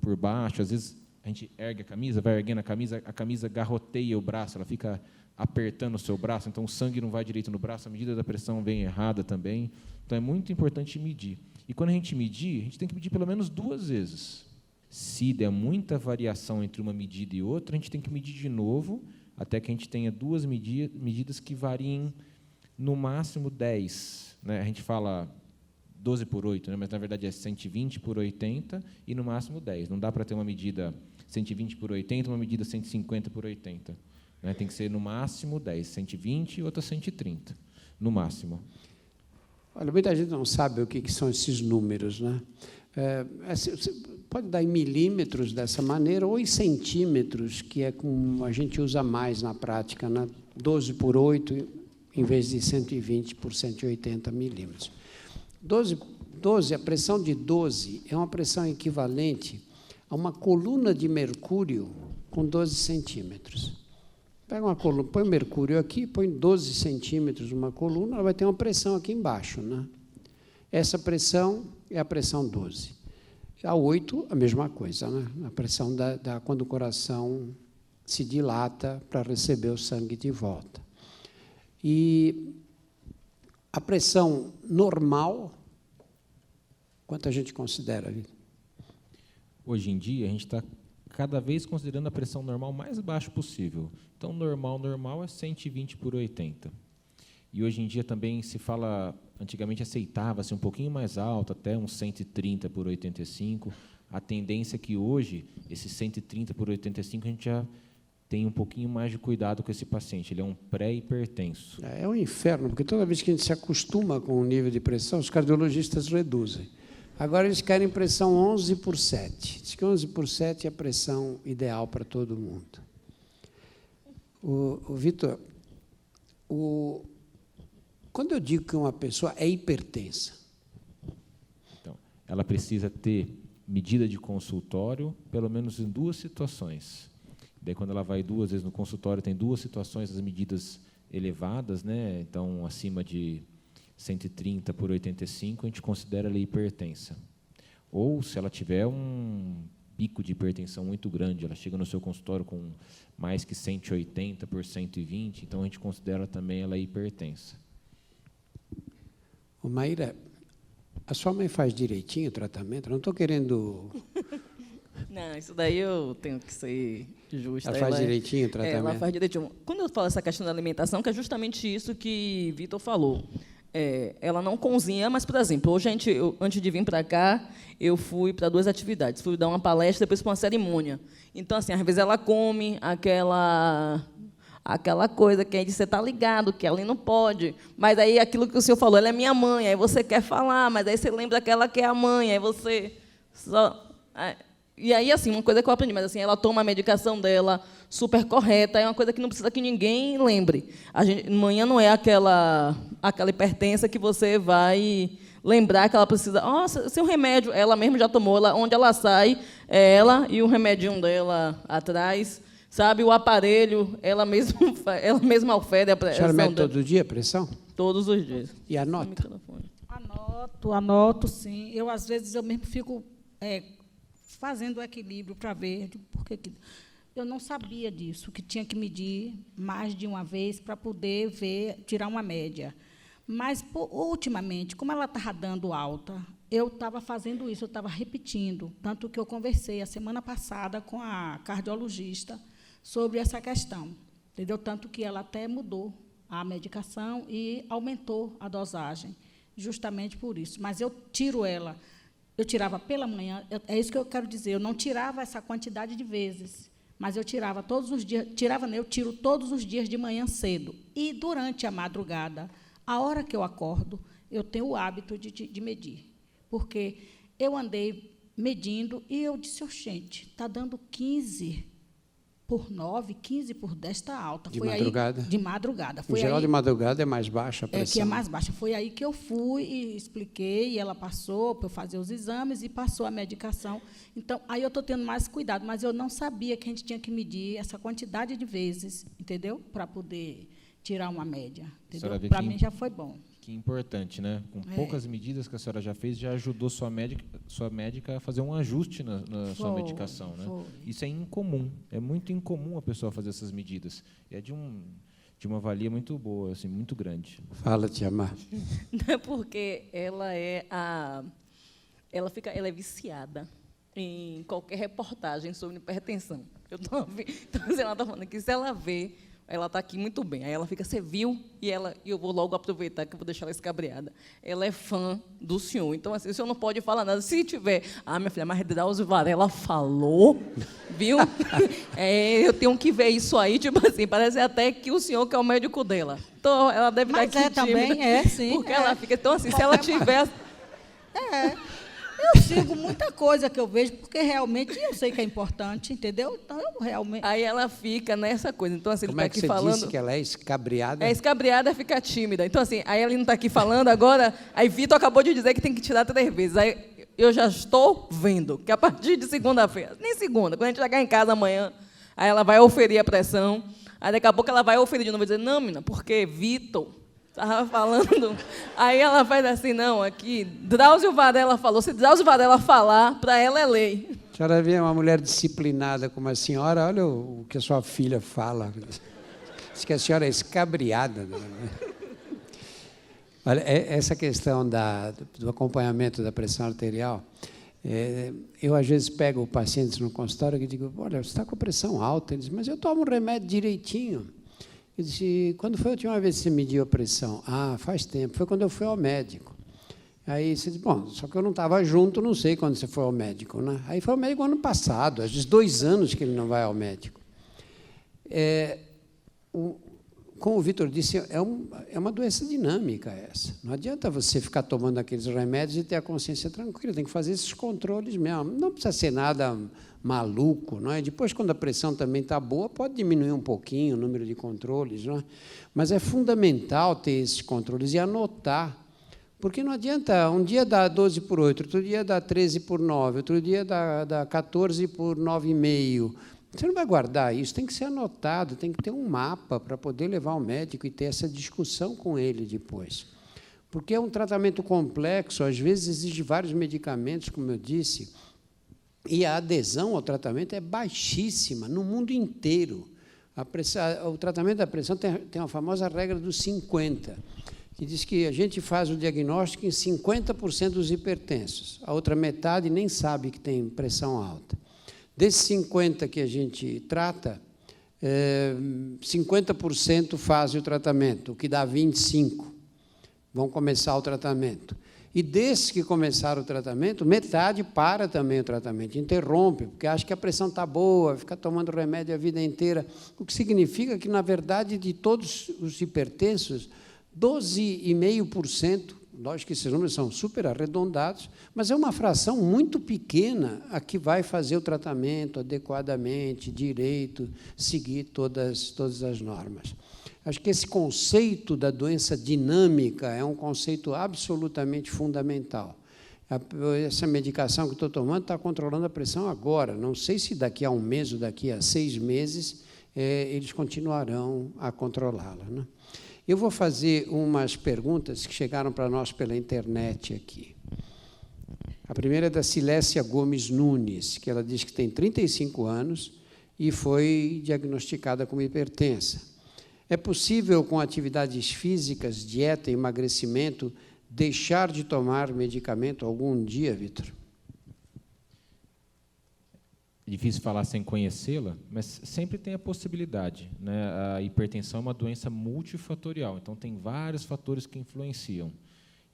por baixo, às vezes a gente ergue a camisa, vai erguendo a camisa garroteia o braço, ela fica apertando o seu braço, então o sangue não vai direito no braço, a medida da pressão vem errada também. Então, é muito importante medir. E, quando a gente medir, a gente tem que medir pelo menos 2 vezes. Se der muita variação entre uma medida e outra, a gente tem que medir de novo, até que a gente tenha 2 medidas que variem no máximo 10. Né? A gente fala 12 por 8, né? Mas, na verdade, é 120 por 80 e, no máximo, 10. Não dá para ter uma medida 120 por 80 uma medida 150 por 80. Né? Tem que ser, no máximo, 10. 120 e outra 130, no máximo. Olha, muita gente não sabe o que são esses números, né? Você pode dar em milímetros dessa maneira ou em centímetros, que é como a gente usa mais na prática, né? 12 por 8, em vez de 120 por 180 milímetros. 12, a pressão de 12 é uma pressão equivalente a uma coluna de mercúrio com 12 centímetros. Pega uma coluna, põe o mercúrio aqui, põe 12 centímetros uma coluna, ela vai ter uma pressão aqui embaixo, né? Essa pressão é a pressão 12. A 8, a mesma coisa, né? A pressão quando o coração se dilata para receber o sangue de volta. E a pressão normal, quanto a gente considera? Hoje em dia, a gente está cada vez considerando a pressão normal mais baixa possível. Então, normal é 120 por 80. E, hoje em dia, também se fala, antigamente aceitava-se um pouquinho mais alto, até uns 130 por 85. A tendência é que, hoje, esse 130 por 85, a gente já tem um pouquinho mais de cuidado com esse paciente. Ele é um pré-hipertenso. É um inferno, porque toda vez que a gente se acostuma com o nível de pressão, os cardiologistas reduzem. Agora, eles querem pressão 11 por 7. Diz que 11 por 7 é a pressão ideal para todo mundo. Vitor, quando eu digo que uma pessoa é hipertensa? Então, ela precisa ter medida de consultório, pelo menos em 2 situações. Daí, quando ela vai 2 vezes no consultório, tem 2 situações, as medidas elevadas, né? Então, acima de 130 por 85, a gente considera ela hipertensa. Ou, se ela tiver um pico de hipertensão muito grande, ela chega no seu consultório com mais que 180 por 120, então a gente considera também ela hipertensa. Ô, Maíra, a sua mãe faz direitinho o tratamento? Não estou querendo... Não, isso daí eu tenho que ser justa. Ela faz direitinho o tratamento? Ela faz direitinho. Quando eu falo essa questão da alimentação, que é justamente isso que Vitor falou. ela não cozinha, mas, por exemplo, hoje, antes de vir para cá, eu fui para 2 atividades. Fui dar uma palestra, depois para uma cerimônia. Então, assim, às vezes ela come aquela coisa que aí você está ligado, que ela não pode. Mas aí, aquilo que o senhor falou, ela é minha mãe, aí você quer falar, mas aí você lembra que ela é a mãe, aí você só... E aí, assim, uma coisa que eu aprendi, mas assim, ela toma a medicação dela super correta, é uma coisa que não precisa que ninguém lembre. Manhã não é aquela hipertensa que você vai lembrar que ela precisa... seu remédio, ela mesma já tomou, onde ela sai, é ela e o remedinho dela atrás, sabe? O aparelho, ela mesma ofere a pressão. A senhora mede todo dia a pressão? Todos os dias. E anota? Anoto, sim. Eu, às vezes, eu mesmo fico fazendo o equilíbrio para ver por que eu não sabia disso, que tinha que medir mais de uma vez para poder tirar uma média. Mas, ultimamente, como ela estava dando alta, eu estava fazendo isso, eu estava repetindo. Tanto que eu conversei a semana passada com a cardiologista sobre essa questão. Entendeu? Tanto que ela até mudou a medicação e aumentou a dosagem, justamente por isso. Mas eu tiro ela. Eu tirava pela manhã, é isso que eu quero dizer, eu não tirava essa quantidade de vezes, mas eu tirava todos os dias, eu tiro todos os dias de manhã cedo. E, durante a madrugada, a hora que eu acordo, eu tenho o hábito de medir, porque eu andei medindo e eu disse, gente, está dando 15 por 9, 15 por 10 está alta. De madrugada? De madrugada. Em geral, de madrugada é mais baixa a pressão. Que é mais baixa. Foi aí que eu fui e expliquei, e ela passou para eu fazer os exames e passou a medicação. Então, aí eu estou tendo mais cuidado, mas eu não sabia que a gente tinha que medir essa quantidade de vezes, entendeu? Para poder tirar uma média. Para mim já foi bom. Que importante, né? Com poucas medidas que a senhora já fez, já ajudou sua médica a fazer um ajuste na sua medicação, né? Isso é incomum, é muito incomum a pessoa fazer essas medidas. É de uma valia muito boa, assim, muito grande. Fala, Tia Mar. Não é porque ela é viciada em qualquer reportagem sobre hipertensão. Então, ela está falando que se ela vê, ela está aqui muito bem. Aí ela fica, você viu? E eu vou logo aproveitar, que eu vou deixar ela escabriada. Ela é fã do senhor. Então, assim, o senhor não pode falar nada. Se tiver, minha filha, mas Drauzio Varela falou, viu? Eu tenho que ver isso aí, tipo assim, parece até que o senhor que é o médico dela. Então, ela deve estar aqui também, sim. Porque ela fica, então, assim, se ela tiver... Eu sigo muita coisa que eu vejo, porque realmente eu sei que é importante, entendeu? Então, eu realmente... Aí ela fica nessa coisa. Então, assim, Como ele é que está aqui você falando... disse que ela é escabriada? É escabriada, fica tímida. Então, assim, aí ela não está aqui falando agora, aí Vitor acabou de dizer que tem que tirar 3 vezes. Aí eu já estou vendo que a partir de segunda-feira, nem segunda, quando a gente chegar em casa amanhã, aí ela vai oferir a pressão, aí daqui a pouco ela vai oferir de novo e dizer, não, menina, porque Vitor estava falando. Aí ela faz assim, não, aqui, Drauzio Varela falou. Se Drauzio Varela falar, para ela é lei. A senhora vê uma mulher disciplinada como a senhora, olha o que a sua filha fala. Diz que a senhora é escabriada. Olha, essa questão do acompanhamento da pressão arterial, eu, às vezes, pego pacientes no consultório e digo, olha, você está com pressão alta. Ele diz, mas eu tomo um remédio direitinho. Eu disse, quando foi a última vez que você mediu a pressão? Faz tempo, foi quando eu fui ao médico. Aí você diz, bom, só que eu não estava junto, não sei quando você foi ao médico, né? Aí foi ao médico ano passado, às vezes 2 anos que ele não vai ao médico. Como o Vitor disse, é uma doença dinâmica essa. Não adianta você ficar tomando aqueles remédios e ter a consciência tranquila, tem que fazer esses controles mesmo. Não precisa ser nada maluco, não é? Depois, quando a pressão também está boa, pode diminuir um pouquinho o número de controles, não é? Mas é fundamental ter esses controles e anotar, porque não adianta, um dia dá 12 por 8, outro dia dá 13 por 9, outro dia dá 14 por 9,5. Você não vai guardar isso, tem que ser anotado, tem que ter um mapa para poder levar ao médico e ter essa discussão com ele depois. Porque é um tratamento complexo, às vezes exige vários medicamentos, como eu disse, e a adesão ao tratamento é baixíssima no mundo inteiro. O tratamento da pressão tem uma famosa regra dos 50, que diz que a gente faz o diagnóstico em 50% dos hipertensos, a outra metade nem sabe que tem pressão alta. Desses 50 que a gente trata, 50% fazem o tratamento, o que dá 25%. vão começar o tratamento. E desses que começaram o tratamento, metade para também o tratamento, interrompe, porque acha que a pressão está boa, fica tomando remédio a vida inteira, o que significa que, na verdade, de todos os hipertensos, 12,5%, lógico que esses números são super arredondados, mas é uma fração muito pequena a que vai fazer o tratamento adequadamente, direito, seguir todas as normas. Acho que esse conceito da doença dinâmica é um conceito absolutamente fundamental. Essa medicação que estou tomando está controlando a pressão agora. Não sei se daqui a um mês ou daqui a 6 meses eles continuarão a controlá-la, né? Eu vou fazer umas perguntas que chegaram para nós pela internet aqui. A primeira é da Cilécia Gomes Nunes, que ela diz que tem 35 anos e foi diagnosticada como hipertensa. É possível, com atividades físicas, dieta e emagrecimento, deixar de tomar medicamento algum dia, Vitor? É difícil falar sem conhecê-la, mas sempre tem a possibilidade, né? A hipertensão é uma doença multifatorial, então tem vários fatores que influenciam.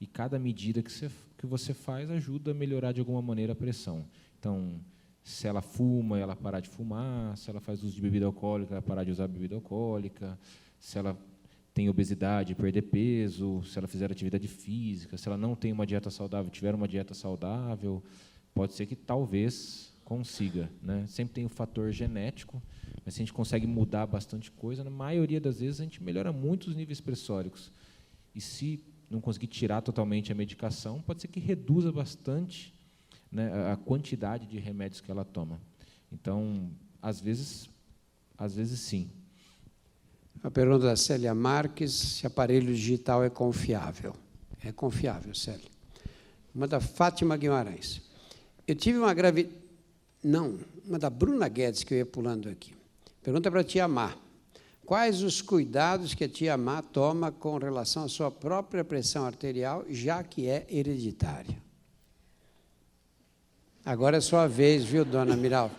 E cada medida que você faz ajuda a melhorar de alguma maneira a pressão. Então, se ela fuma, ela parar de fumar; se ela faz uso de bebida alcoólica, ela parar de usar bebida alcoólica; se ela tem obesidade, perder peso; se ela fizer atividade física; se ela não tem uma dieta saudável, tiver uma dieta saudável, pode ser que talvez consiga, né? Sempre tem o fator genético, mas se a gente consegue mudar bastante coisa, na maioria das vezes a gente melhora muito os níveis pressóricos. E se não conseguir tirar totalmente a medicação, pode ser que reduza bastante, né, a quantidade de remédios que ela toma. Então, às vezes sim. A pergunta da Célia Marques, se aparelho digital é confiável. É confiável, Célia. Uma da Fátima Guimarães. Eu tive uma gravidez... Não, uma da Bruna Guedes, que eu ia pulando aqui. Pergunta para a tia Má. Quais os cuidados que a tia Má toma com relação à sua própria pressão arterial, já que é hereditária? Agora é sua vez, viu, dona Miral?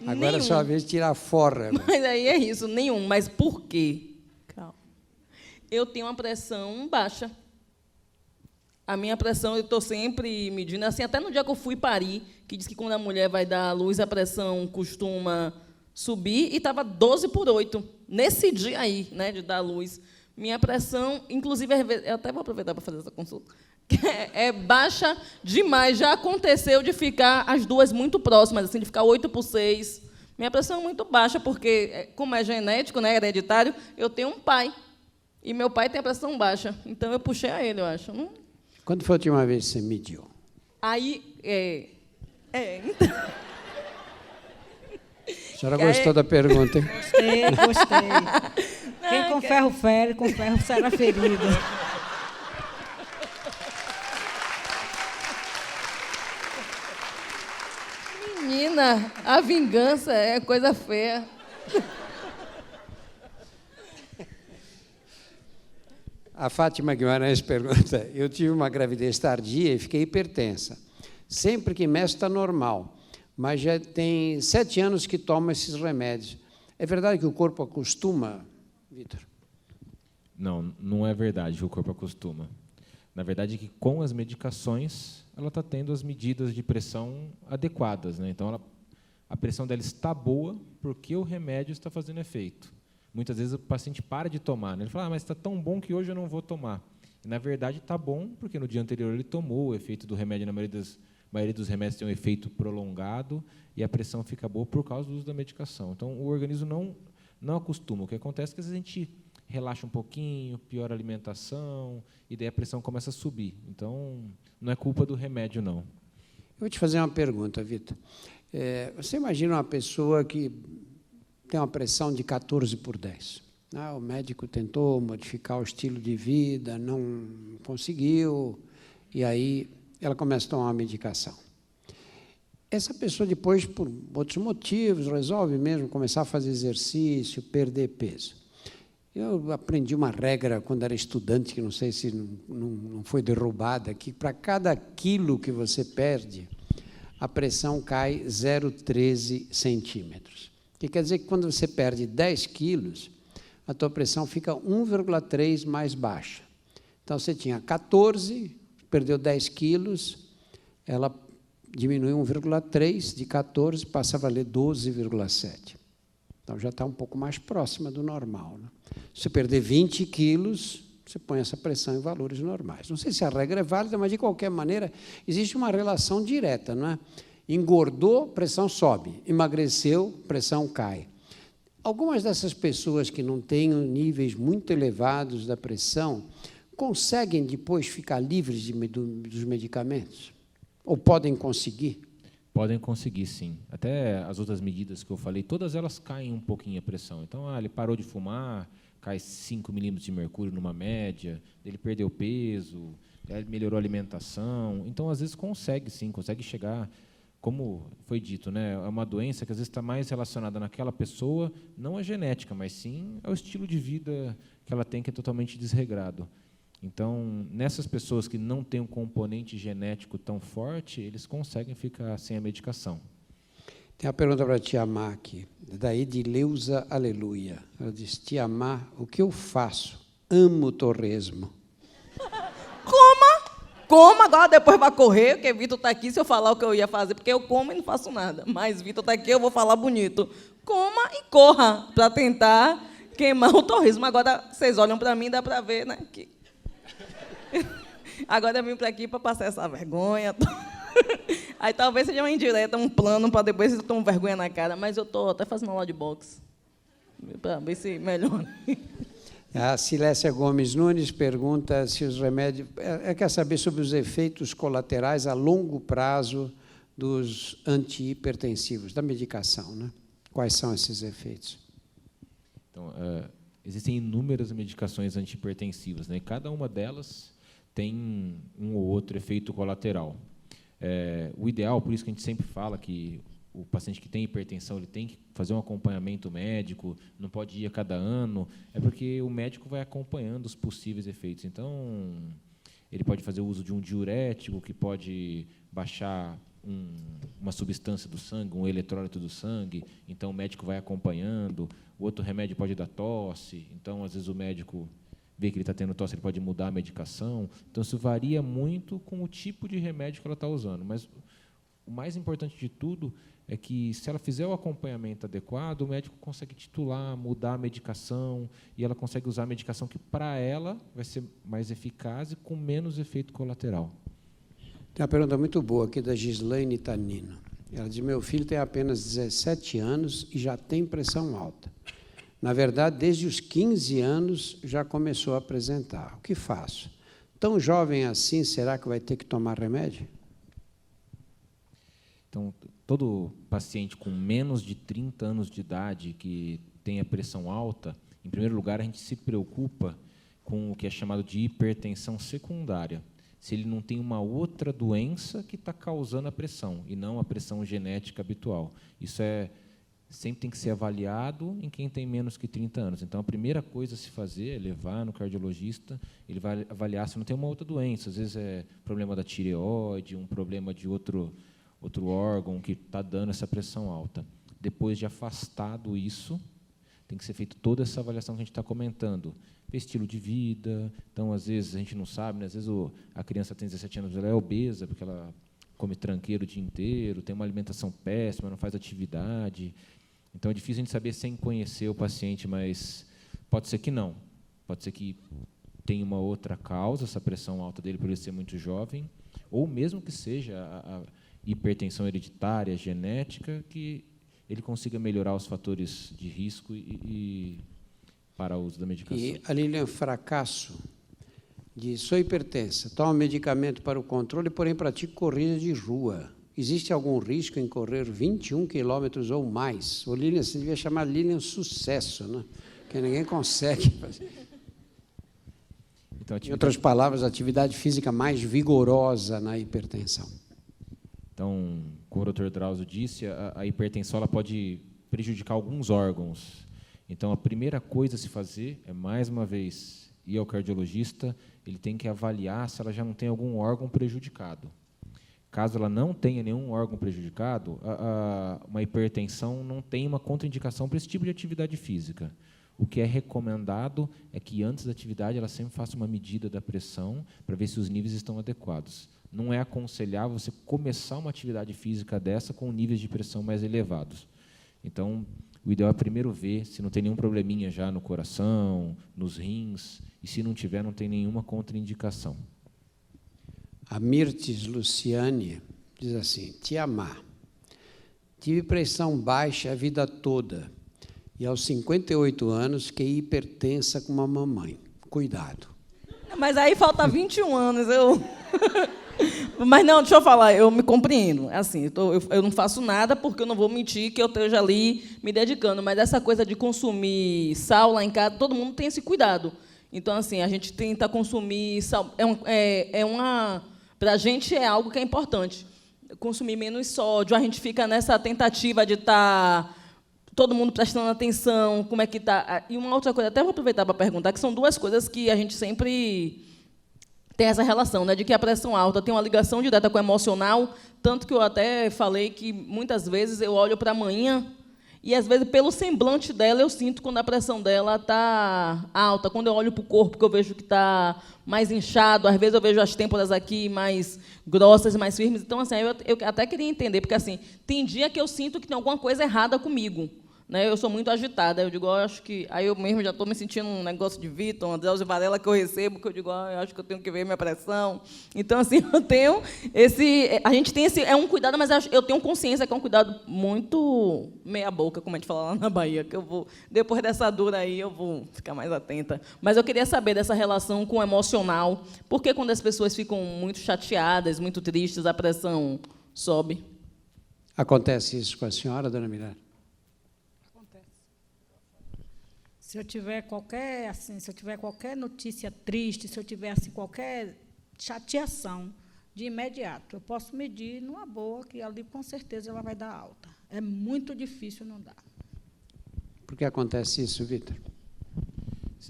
Agora é sua vez de tirar fora. Mas aí é isso, nenhum. Mas por quê? Calma. Eu tenho uma pressão baixa. A minha pressão, eu estou sempre medindo, assim, até no dia que eu fui parir, que diz que quando a mulher vai dar à luz, a pressão costuma subir, e estava 12/8, nesse dia aí, né, de dar à luz. Minha pressão, inclusive, eu até vou aproveitar para fazer essa consulta, é baixa demais. Já aconteceu de ficar as duas muito próximas, assim, de ficar 8/6. Minha pressão é muito baixa, porque, como é genético, né, hereditário, eu tenho um pai, e meu pai tem a pressão baixa, então eu puxei a ele, eu acho. Quando foi a última vez que você mediu? Aí, A senhora gostou da pergunta, hein? Gostei. Quem com ferro fere, com ferro será ferido. Menina, a vingança é coisa feia. A Fátima Guimarães pergunta, eu tive uma gravidez tardia e fiquei hipertensa. Sempre que meço está normal, mas já tem 7 anos que tomo esses remédios. É verdade que o corpo acostuma, Vitor? Não, não é verdade que o corpo acostuma. Na verdade, é que com as medicações, ela está tendo as medidas de pressão adequadas, né? Então, a pressão dela está boa porque o remédio está fazendo efeito. Muitas vezes o paciente para de tomar, né? Ele fala, mas está tão bom que hoje eu não vou tomar. E, na verdade, está bom porque no dia anterior ele tomou, o efeito do remédio, na maioria dos remédios tem um efeito prolongado e a pressão fica boa por causa do uso da medicação. Então, o organismo não acostuma. O que acontece é que às vezes a gente relaxa um pouquinho, piora a alimentação, e daí a pressão começa a subir. Então, não é culpa do remédio, não. Eu vou te fazer uma pergunta, Vitor. Você imagina uma pessoa que tem uma pressão de 14/10. O médico tentou modificar o estilo de vida, não conseguiu, e aí ela começa a tomar uma medicação. Essa pessoa depois, por outros motivos, resolve mesmo começar a fazer exercício, perder peso. Eu aprendi uma regra quando era estudante, que não sei se não foi derrubada, que para cada quilo que você perde, a pressão cai 0,13 centímetros. Que quer dizer que quando você perde 10 quilos, a tua pressão fica 1,3 mais baixa. Então, você tinha 14, perdeu 10 quilos, ela diminuiu 1,3, de 14 passa a valer 12,7. Então, já está um pouco mais próxima do normal. Né? Se você perder 20 quilos, você põe essa pressão em valores normais. Não sei se a regra é válida, mas, de qualquer maneira, existe uma relação direta. Não é? Engordou, pressão sobe. Emagreceu, pressão cai. Algumas dessas pessoas que não têm níveis muito elevados da pressão conseguem depois ficar livres dos medicamentos? Ou podem conseguir? Podem conseguir, sim. Até as outras medidas que eu falei, todas elas caem um pouquinho a pressão. Então, ele parou de fumar, cai 5 milímetros de mercúrio numa média, ele perdeu peso, ele melhorou a alimentação. Então, às vezes, consegue, sim, consegue chegar... Como foi dito, né, é uma doença que às vezes está mais relacionada naquela pessoa, não a genética, mas sim ao estilo de vida que ela tem, que é totalmente desregrado. Então, nessas pessoas que não têm um componente genético tão forte, eles conseguem ficar sem a medicação. Tem uma pergunta para a tia Má aqui, da Edileuza Aleluia. Ela diz, tia Má, o que eu faço? Amo torresmo. Coma, agora depois vai correr, porque Vitor está aqui, se eu falar o que eu ia fazer, porque eu como e não faço nada. Mas Vitor está aqui, eu vou falar bonito. Coma e corra para tentar queimar o torresmo. Agora, vocês olham para mim, dá para ver, né? Que... Agora eu vim para aqui para passar essa vergonha. Aí talvez seja uma indireta, um plano para depois vocês tomem vergonha na cara. Mas eu estou até fazendo aula de boxe, para ver se melhora. A Cilécia Gomes Nunes pergunta se os remédios... quer saber sobre os efeitos colaterais a longo prazo dos antihipertensivos, da medicação. Né? Quais são esses efeitos? Então, existem inúmeras medicações antihipertensivas, né? E cada uma delas tem um ou outro efeito colateral. O ideal, por isso que a gente sempre fala que o paciente que tem hipertensão ele tem que fazer um acompanhamento médico, não pode ir a cada ano, é porque o médico vai acompanhando os possíveis efeitos. Então, ele pode fazer uso de um diurético, que pode baixar uma substância do sangue, um eletrólito do sangue, então o médico vai acompanhando. O outro remédio pode dar tosse, então, às vezes, o médico vê que ele está tendo tosse, ele pode mudar a medicação. Então, isso varia muito com o tipo de remédio que ela está usando. Mas o mais importante de tudo é que, se ela fizer o acompanhamento adequado, o médico consegue titular, mudar a medicação, e ela consegue usar a medicação que, para ela, vai ser mais eficaz e com menos efeito colateral. Tem uma pergunta muito boa aqui da Gislaine Tanino. Ela diz, meu filho tem apenas 17 anos e já tem pressão alta. Na verdade, desde os 15 anos já começou a apresentar. O que faço? Tão jovem assim, será que vai ter que tomar remédio? Então, todo paciente com menos de 30 anos de idade que tem a pressão alta, em primeiro lugar, a gente se preocupa com o que é chamado de hipertensão secundária. Se ele não tem uma outra doença que está causando a pressão, e não a pressão genética habitual. Isso sempre tem que ser avaliado em quem tem menos que 30 anos. Então, a primeira coisa a se fazer é levar no cardiologista, ele vai avaliar se não tem uma outra doença. Às vezes é problema da tireoide, um problema de outro órgão que está dando essa pressão alta. Depois de afastado isso, tem que ser feita toda essa avaliação que a gente está comentando. Estilo de vida, então, às vezes, a gente não sabe, né? Às vezes a criança tem 17 anos, ela é obesa, porque ela come tranqueiro o dia inteiro, tem uma alimentação péssima, não faz atividade. Então, é difícil a gente saber sem conhecer o paciente, mas pode ser que não. Pode ser que tenha uma outra causa, essa pressão alta dele por ele ser muito jovem, ou mesmo que seja a hipertensão hereditária, genética, que ele consiga melhorar os fatores de risco e para o uso da medicação. E a Lilian Fracasso diz, sou hipertensa, tomo medicamento para o controle, porém pratico corrida de rua. Existe algum risco em correr 21 quilômetros ou mais? O Lilian, você devia chamar Lilian Sucesso, né? Porque ninguém consegue fazer. Então, em outras palavras, a atividade física mais vigorosa na hipertensão. Então, como o Dr. Drauzio disse, a hipertensão ela pode prejudicar alguns órgãos. Então, a primeira coisa a se fazer é, mais uma vez, ir ao cardiologista, ele tem que avaliar se ela já não tem algum órgão prejudicado. Caso ela não tenha nenhum órgão prejudicado, uma hipertensão não tem uma contraindicação para esse tipo de atividade física. O que é recomendado é que, antes da atividade, ela sempre faça uma medida da pressão para ver se os níveis estão adequados. Não é aconselhável você começar uma atividade física dessa com níveis de pressão mais elevados. Então, o ideal é primeiro ver se não tem nenhum probleminha já no coração, nos rins, e se não tiver, não tem nenhuma contraindicação. A Mirtes Luciane diz assim: te amar. Tive pressão baixa a vida toda e aos 58 anos fiquei hipertensa com uma mamãe. Cuidado. Mas aí falta 21 anos. Mas não, deixa eu falar, eu me compreendo. Assim, eu não faço nada porque eu não vou mentir que eu esteja ali me dedicando. Mas essa coisa de consumir sal lá em casa, todo mundo tem esse cuidado. Então, assim, a gente tenta consumir sal. Para a gente é algo que é importante. Consumir menos sódio, a gente fica nessa tentativa de estar todo mundo prestando atenção, como é que está. E uma outra coisa, até vou aproveitar para perguntar, que são duas coisas que a gente sempre tem essa relação, né, de que a pressão alta tem uma ligação direta com o emocional, tanto que eu até falei que, muitas vezes, eu olho para a manhã e, às vezes, pelo semblante dela, eu sinto quando a pressão dela está alta. Quando eu olho para o corpo, que eu vejo que está mais inchado, às vezes eu vejo as têmporas aqui mais grossas, mais firmes. Então, assim, eu até queria entender, porque, assim, tem dia que eu sinto que tem alguma coisa errada comigo. Né, eu sou muito agitada, eu digo, eu acho que... Aí eu mesmo já estou me sentindo um negócio de Vitor, uma Drauzio Varela que eu recebo, que eu digo, eu acho que eu tenho que ver minha pressão. Então, assim, eu tenho esse... A gente tem esse... É um cuidado, mas eu tenho consciência que é um cuidado muito meia-boca, como a gente fala lá na Bahia, que eu vou... Depois dessa dura aí, eu vou ficar mais atenta. Mas eu queria saber dessa relação com o emocional. Por que, quando as pessoas ficam muito chateadas, muito tristes, a pressão sobe? Acontece isso com a senhora, dona Miranda? Se eu tiver qualquer notícia triste, se eu tiver assim, qualquer chateação, de imediato, eu posso medir numa boa, que ali com certeza ela vai dar alta. É muito difícil não dar. Por que acontece isso, Vitor?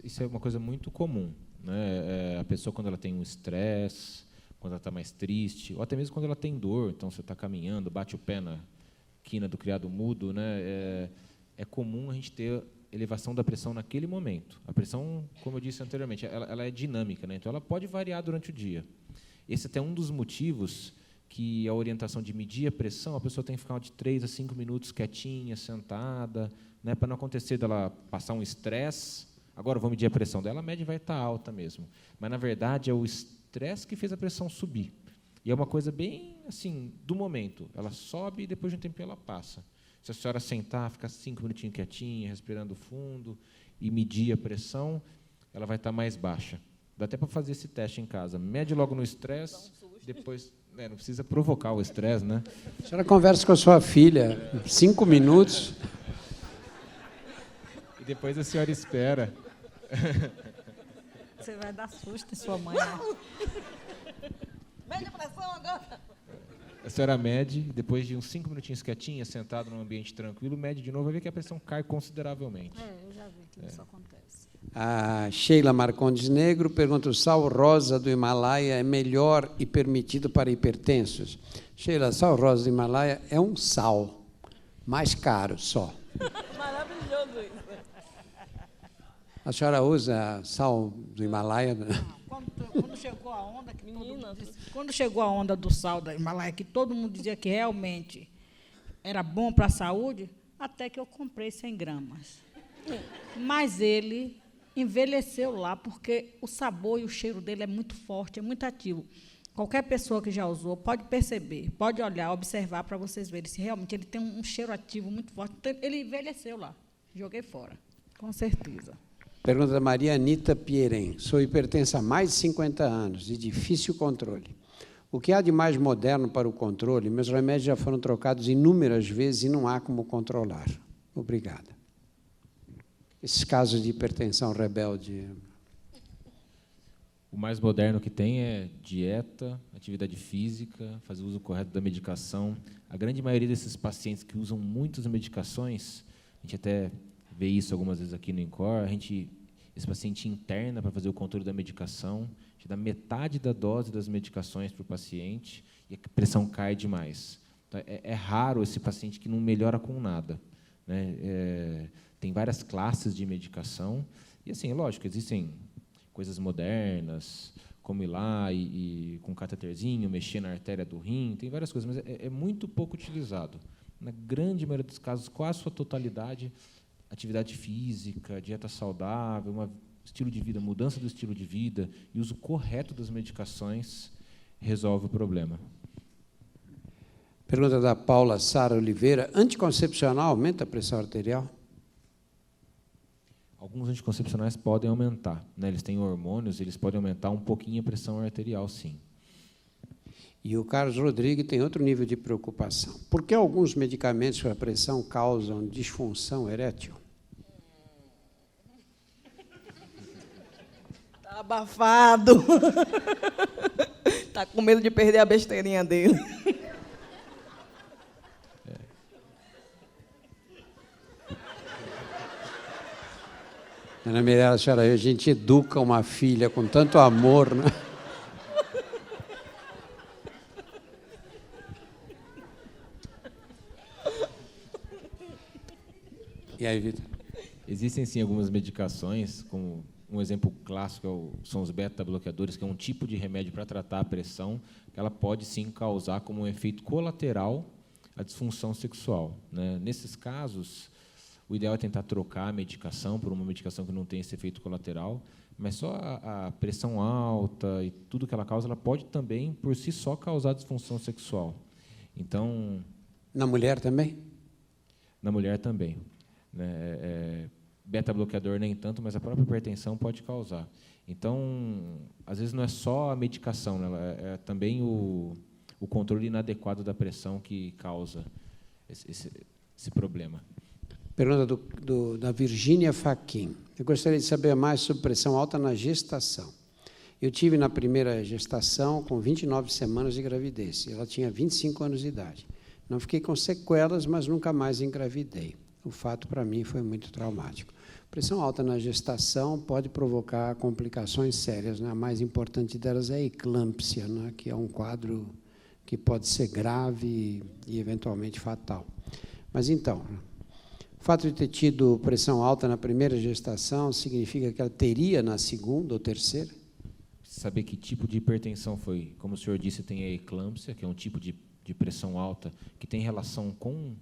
Isso é uma coisa muito comum, né? A pessoa, quando ela tem um estresse, quando ela está mais triste, ou até mesmo quando ela tem dor, então você está caminhando, bate o pé na quina do criado mudo, né? É comum a gente ter elevação da pressão naquele momento. A pressão, como eu disse anteriormente, ela é dinâmica, né? Então ela pode variar durante o dia. Esse é até um dos motivos que a orientação de medir a pressão, a pessoa tem que ficar de 3 a 5 minutos quietinha, sentada, né, para não acontecer dela passar um estresse. Agora eu vou medir a pressão dela, a média vai estar alta mesmo. Mas, na verdade, é o estresse que fez a pressão subir. E é uma coisa bem assim, do momento. Ela sobe e depois de um tempo ela passa. Se a senhora sentar, ficar 5 minutinhos quietinha, respirando fundo e medir a pressão, ela vai estar mais baixa. Dá até para fazer esse teste em casa. Mede logo no estresse, depois... não precisa provocar o estresse, né? A senhora conversa com a sua filha 5 minutos. E depois a senhora espera. Você vai dar susto em sua mãe. Né? Mede a pressão agora. A senhora mede, depois de uns 5 minutinhos quietinha, sentado num ambiente tranquilo, mede de novo, vai ver que a pressão cai consideravelmente. Eu já vi que isso acontece. A Sheila Marcondes Negro pergunta: o sal rosa do Himalaia é melhor e permitido para hipertensos? Sheila, sal rosa do Himalaia é um sal, mais caro só. Maravilhoso isso. A senhora usa sal do Himalaia? Quando chegou a onda, quando chegou a onda do sal da Himalaia, que todo mundo dizia que realmente era bom para a saúde, até que eu comprei 100 gramas. Mas ele envelheceu lá, porque o sabor e o cheiro dele é muito forte, é muito ativo. Qualquer pessoa que já usou pode perceber, pode olhar, observar, para vocês verem se realmente ele tem um cheiro ativo muito forte. Então, ele envelheceu lá. Joguei fora, com certeza. Pergunta da Maria Anita Pieren. Sou hipertensa há mais de 50 anos, de difícil controle. O que há de mais moderno para o controle? Meus remédios já foram trocados inúmeras vezes e não há como controlar. Obrigada. Esses casos de hipertensão rebelde. O mais moderno que tem é dieta, atividade física, fazer uso correto da medicação. A grande maioria desses pacientes que usam muitas medicações, a gente até vê isso algumas vezes aqui no INCOR, esse paciente interna para fazer o controle da medicação, a gente dá metade da dose das medicações para o paciente e a pressão cai demais. Então, é raro esse paciente que não melhora com nada. né? Tem várias classes de medicação. E, assim, lógico, existem coisas modernas, como ir lá e com cateterzinho, mexer na artéria do rim, tem várias coisas, mas é muito pouco utilizado. Na grande maioria dos casos, quase a sua totalidade, atividade física, dieta saudável, estilo de vida, mudança do estilo de vida e uso correto das medicações resolve o problema. Pergunta da Paula Sara Oliveira. Anticoncepcional aumenta a pressão arterial? Alguns anticoncepcionais podem aumentar, né? Eles têm hormônios, eles podem aumentar um pouquinho a pressão arterial, sim. E o Carlos Rodrigues tem outro nível de preocupação. Por que alguns medicamentos para pressão causam disfunção erétil? Está abafado. Está com medo de perder a besteirinha dele. Ana Mirella, a gente educa uma filha com tanto amor, né? E aí, Vitor? Existem, sim, algumas medicações, como um exemplo clássico são os beta-bloqueadores, que é um tipo de remédio para tratar a pressão, que ela pode, sim, causar como um efeito colateral a disfunção sexual, né? Nesses casos, o ideal é tentar trocar a medicação por uma medicação que não tem esse efeito colateral, mas só a pressão alta e tudo que ela causa, ela pode também, por si só, causar disfunção sexual. Então... Na mulher também? Na mulher também, né? Beta-bloqueador nem tanto, mas a própria hipertensão pode causar. Então, às vezes, não é só a medicação, né? É também o controle inadequado da pressão que causa esse problema. Pergunta da Virgínia Faquim. Eu gostaria de saber mais sobre pressão alta na gestação. Eu tive na primeira gestação com 29 semanas de gravidez. Ela tinha 25 anos de idade. Não fiquei com sequelas, mas nunca mais engravidei. O fato, para mim, foi muito traumático. Pressão alta na gestação pode provocar complicações sérias, né? A mais importante delas é a eclâmpsia, né? Que é um quadro que pode ser grave e, eventualmente, fatal. Mas, então... O fato de ter tido pressão alta na primeira gestação significa que ela teria na segunda ou terceira? Saber que tipo de hipertensão foi. Como o senhor disse, tem a eclâmpsia, que é um tipo de pressão alta que tem relação com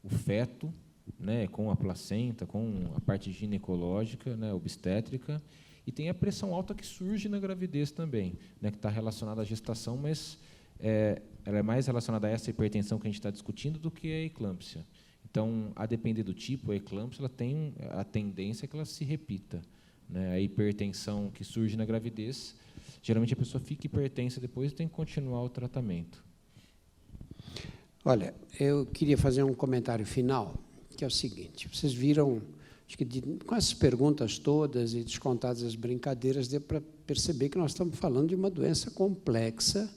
o feto, né, com a placenta, com a parte ginecológica, né, obstétrica, e tem a pressão alta que surge na gravidez também, né, que está relacionada à gestação, mas ela é mais relacionada a essa hipertensão que a gente está discutindo do que a eclâmpsia. Então, a depender do tipo, a eclâmpsia ela tem a tendência que ela se repita, né? A hipertensão que surge na gravidez, geralmente a pessoa fica hipertensa depois e tem que continuar o tratamento. Olha, eu queria fazer um comentário final, que é o seguinte. Vocês viram, acho que com essas perguntas todas e descontadas as brincadeiras, deu para perceber que nós estamos falando de uma doença complexa,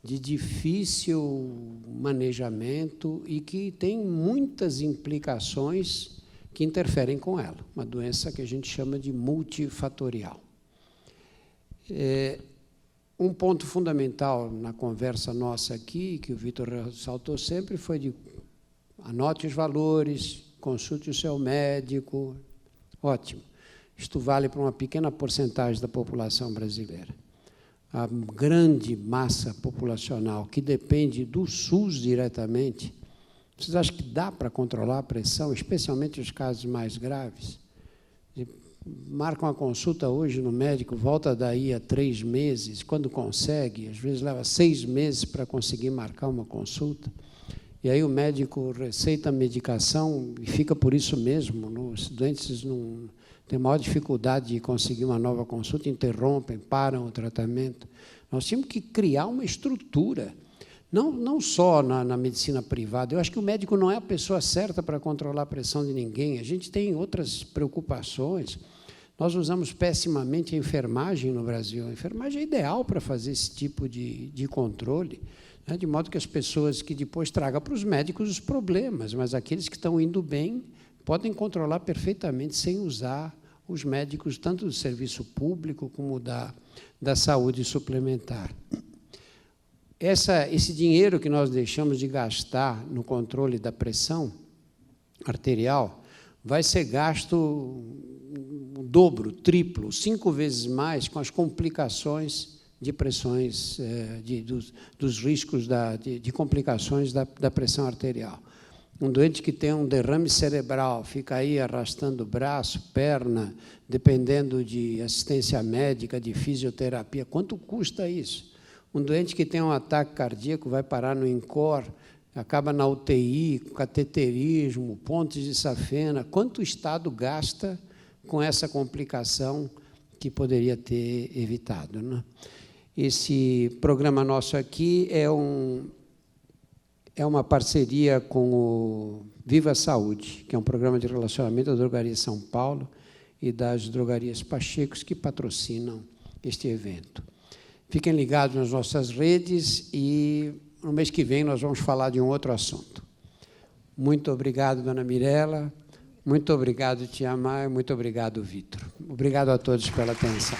de difícil manejamento e que tem muitas implicações que interferem com ela. Uma doença que a gente chama de multifatorial. Um ponto fundamental na conversa nossa aqui, que o Vitor ressaltou sempre, foi de anote os valores, consulte o seu médico. Ótimo. Isto vale para uma pequena porcentagem da população brasileira. A grande massa populacional que depende do SUS diretamente, vocês acham que dá para controlar a pressão, especialmente os casos mais graves? Marca uma consulta hoje no médico, volta daí a 3 meses, quando consegue, às vezes leva 6 meses para conseguir marcar uma consulta, e aí o médico receita a medicação e fica por isso mesmo. Os doentes não têm maior dificuldade de conseguir uma nova consulta, interrompem, param o tratamento. Nós tínhamos que criar uma estrutura, não só na medicina privada. Eu acho que o médico não é a pessoa certa para controlar a pressão de ninguém. A gente tem outras preocupações. Nós usamos pessimamente a enfermagem no Brasil. A enfermagem é ideal para fazer esse tipo de controle, né? De modo que as pessoas que depois tragam para os médicos os problemas, mas aqueles que estão indo bem podem controlar perfeitamente sem usar os médicos, tanto do serviço público como da saúde suplementar. Esse dinheiro que nós deixamos de gastar no controle da pressão arterial, vai ser gasto o dobro, triplo, 5 vezes mais com as complicações de pressões, dos riscos de complicações da pressão arterial. Um doente que tem um derrame cerebral, fica aí arrastando braço, perna, dependendo de assistência médica, de fisioterapia. Quanto custa isso? Um doente que tem um ataque cardíaco, vai parar no INCOR, acaba na UTI, com cateterismo, pontes de safena. Quanto o Estado gasta com essa complicação que poderia ter evitado, né? Esse programa nosso aqui é uma parceria com o Viva Saúde, que é um programa de relacionamento da Drogaria São Paulo e das Drogarias Pachecos, que patrocinam este evento. Fiquem ligados nas nossas redes e, no mês que vem, nós vamos falar de um outro assunto. Muito obrigado, dona Mirela. Muito obrigado, Tia Maia. Muito obrigado, Vitor. Obrigado a todos pela atenção.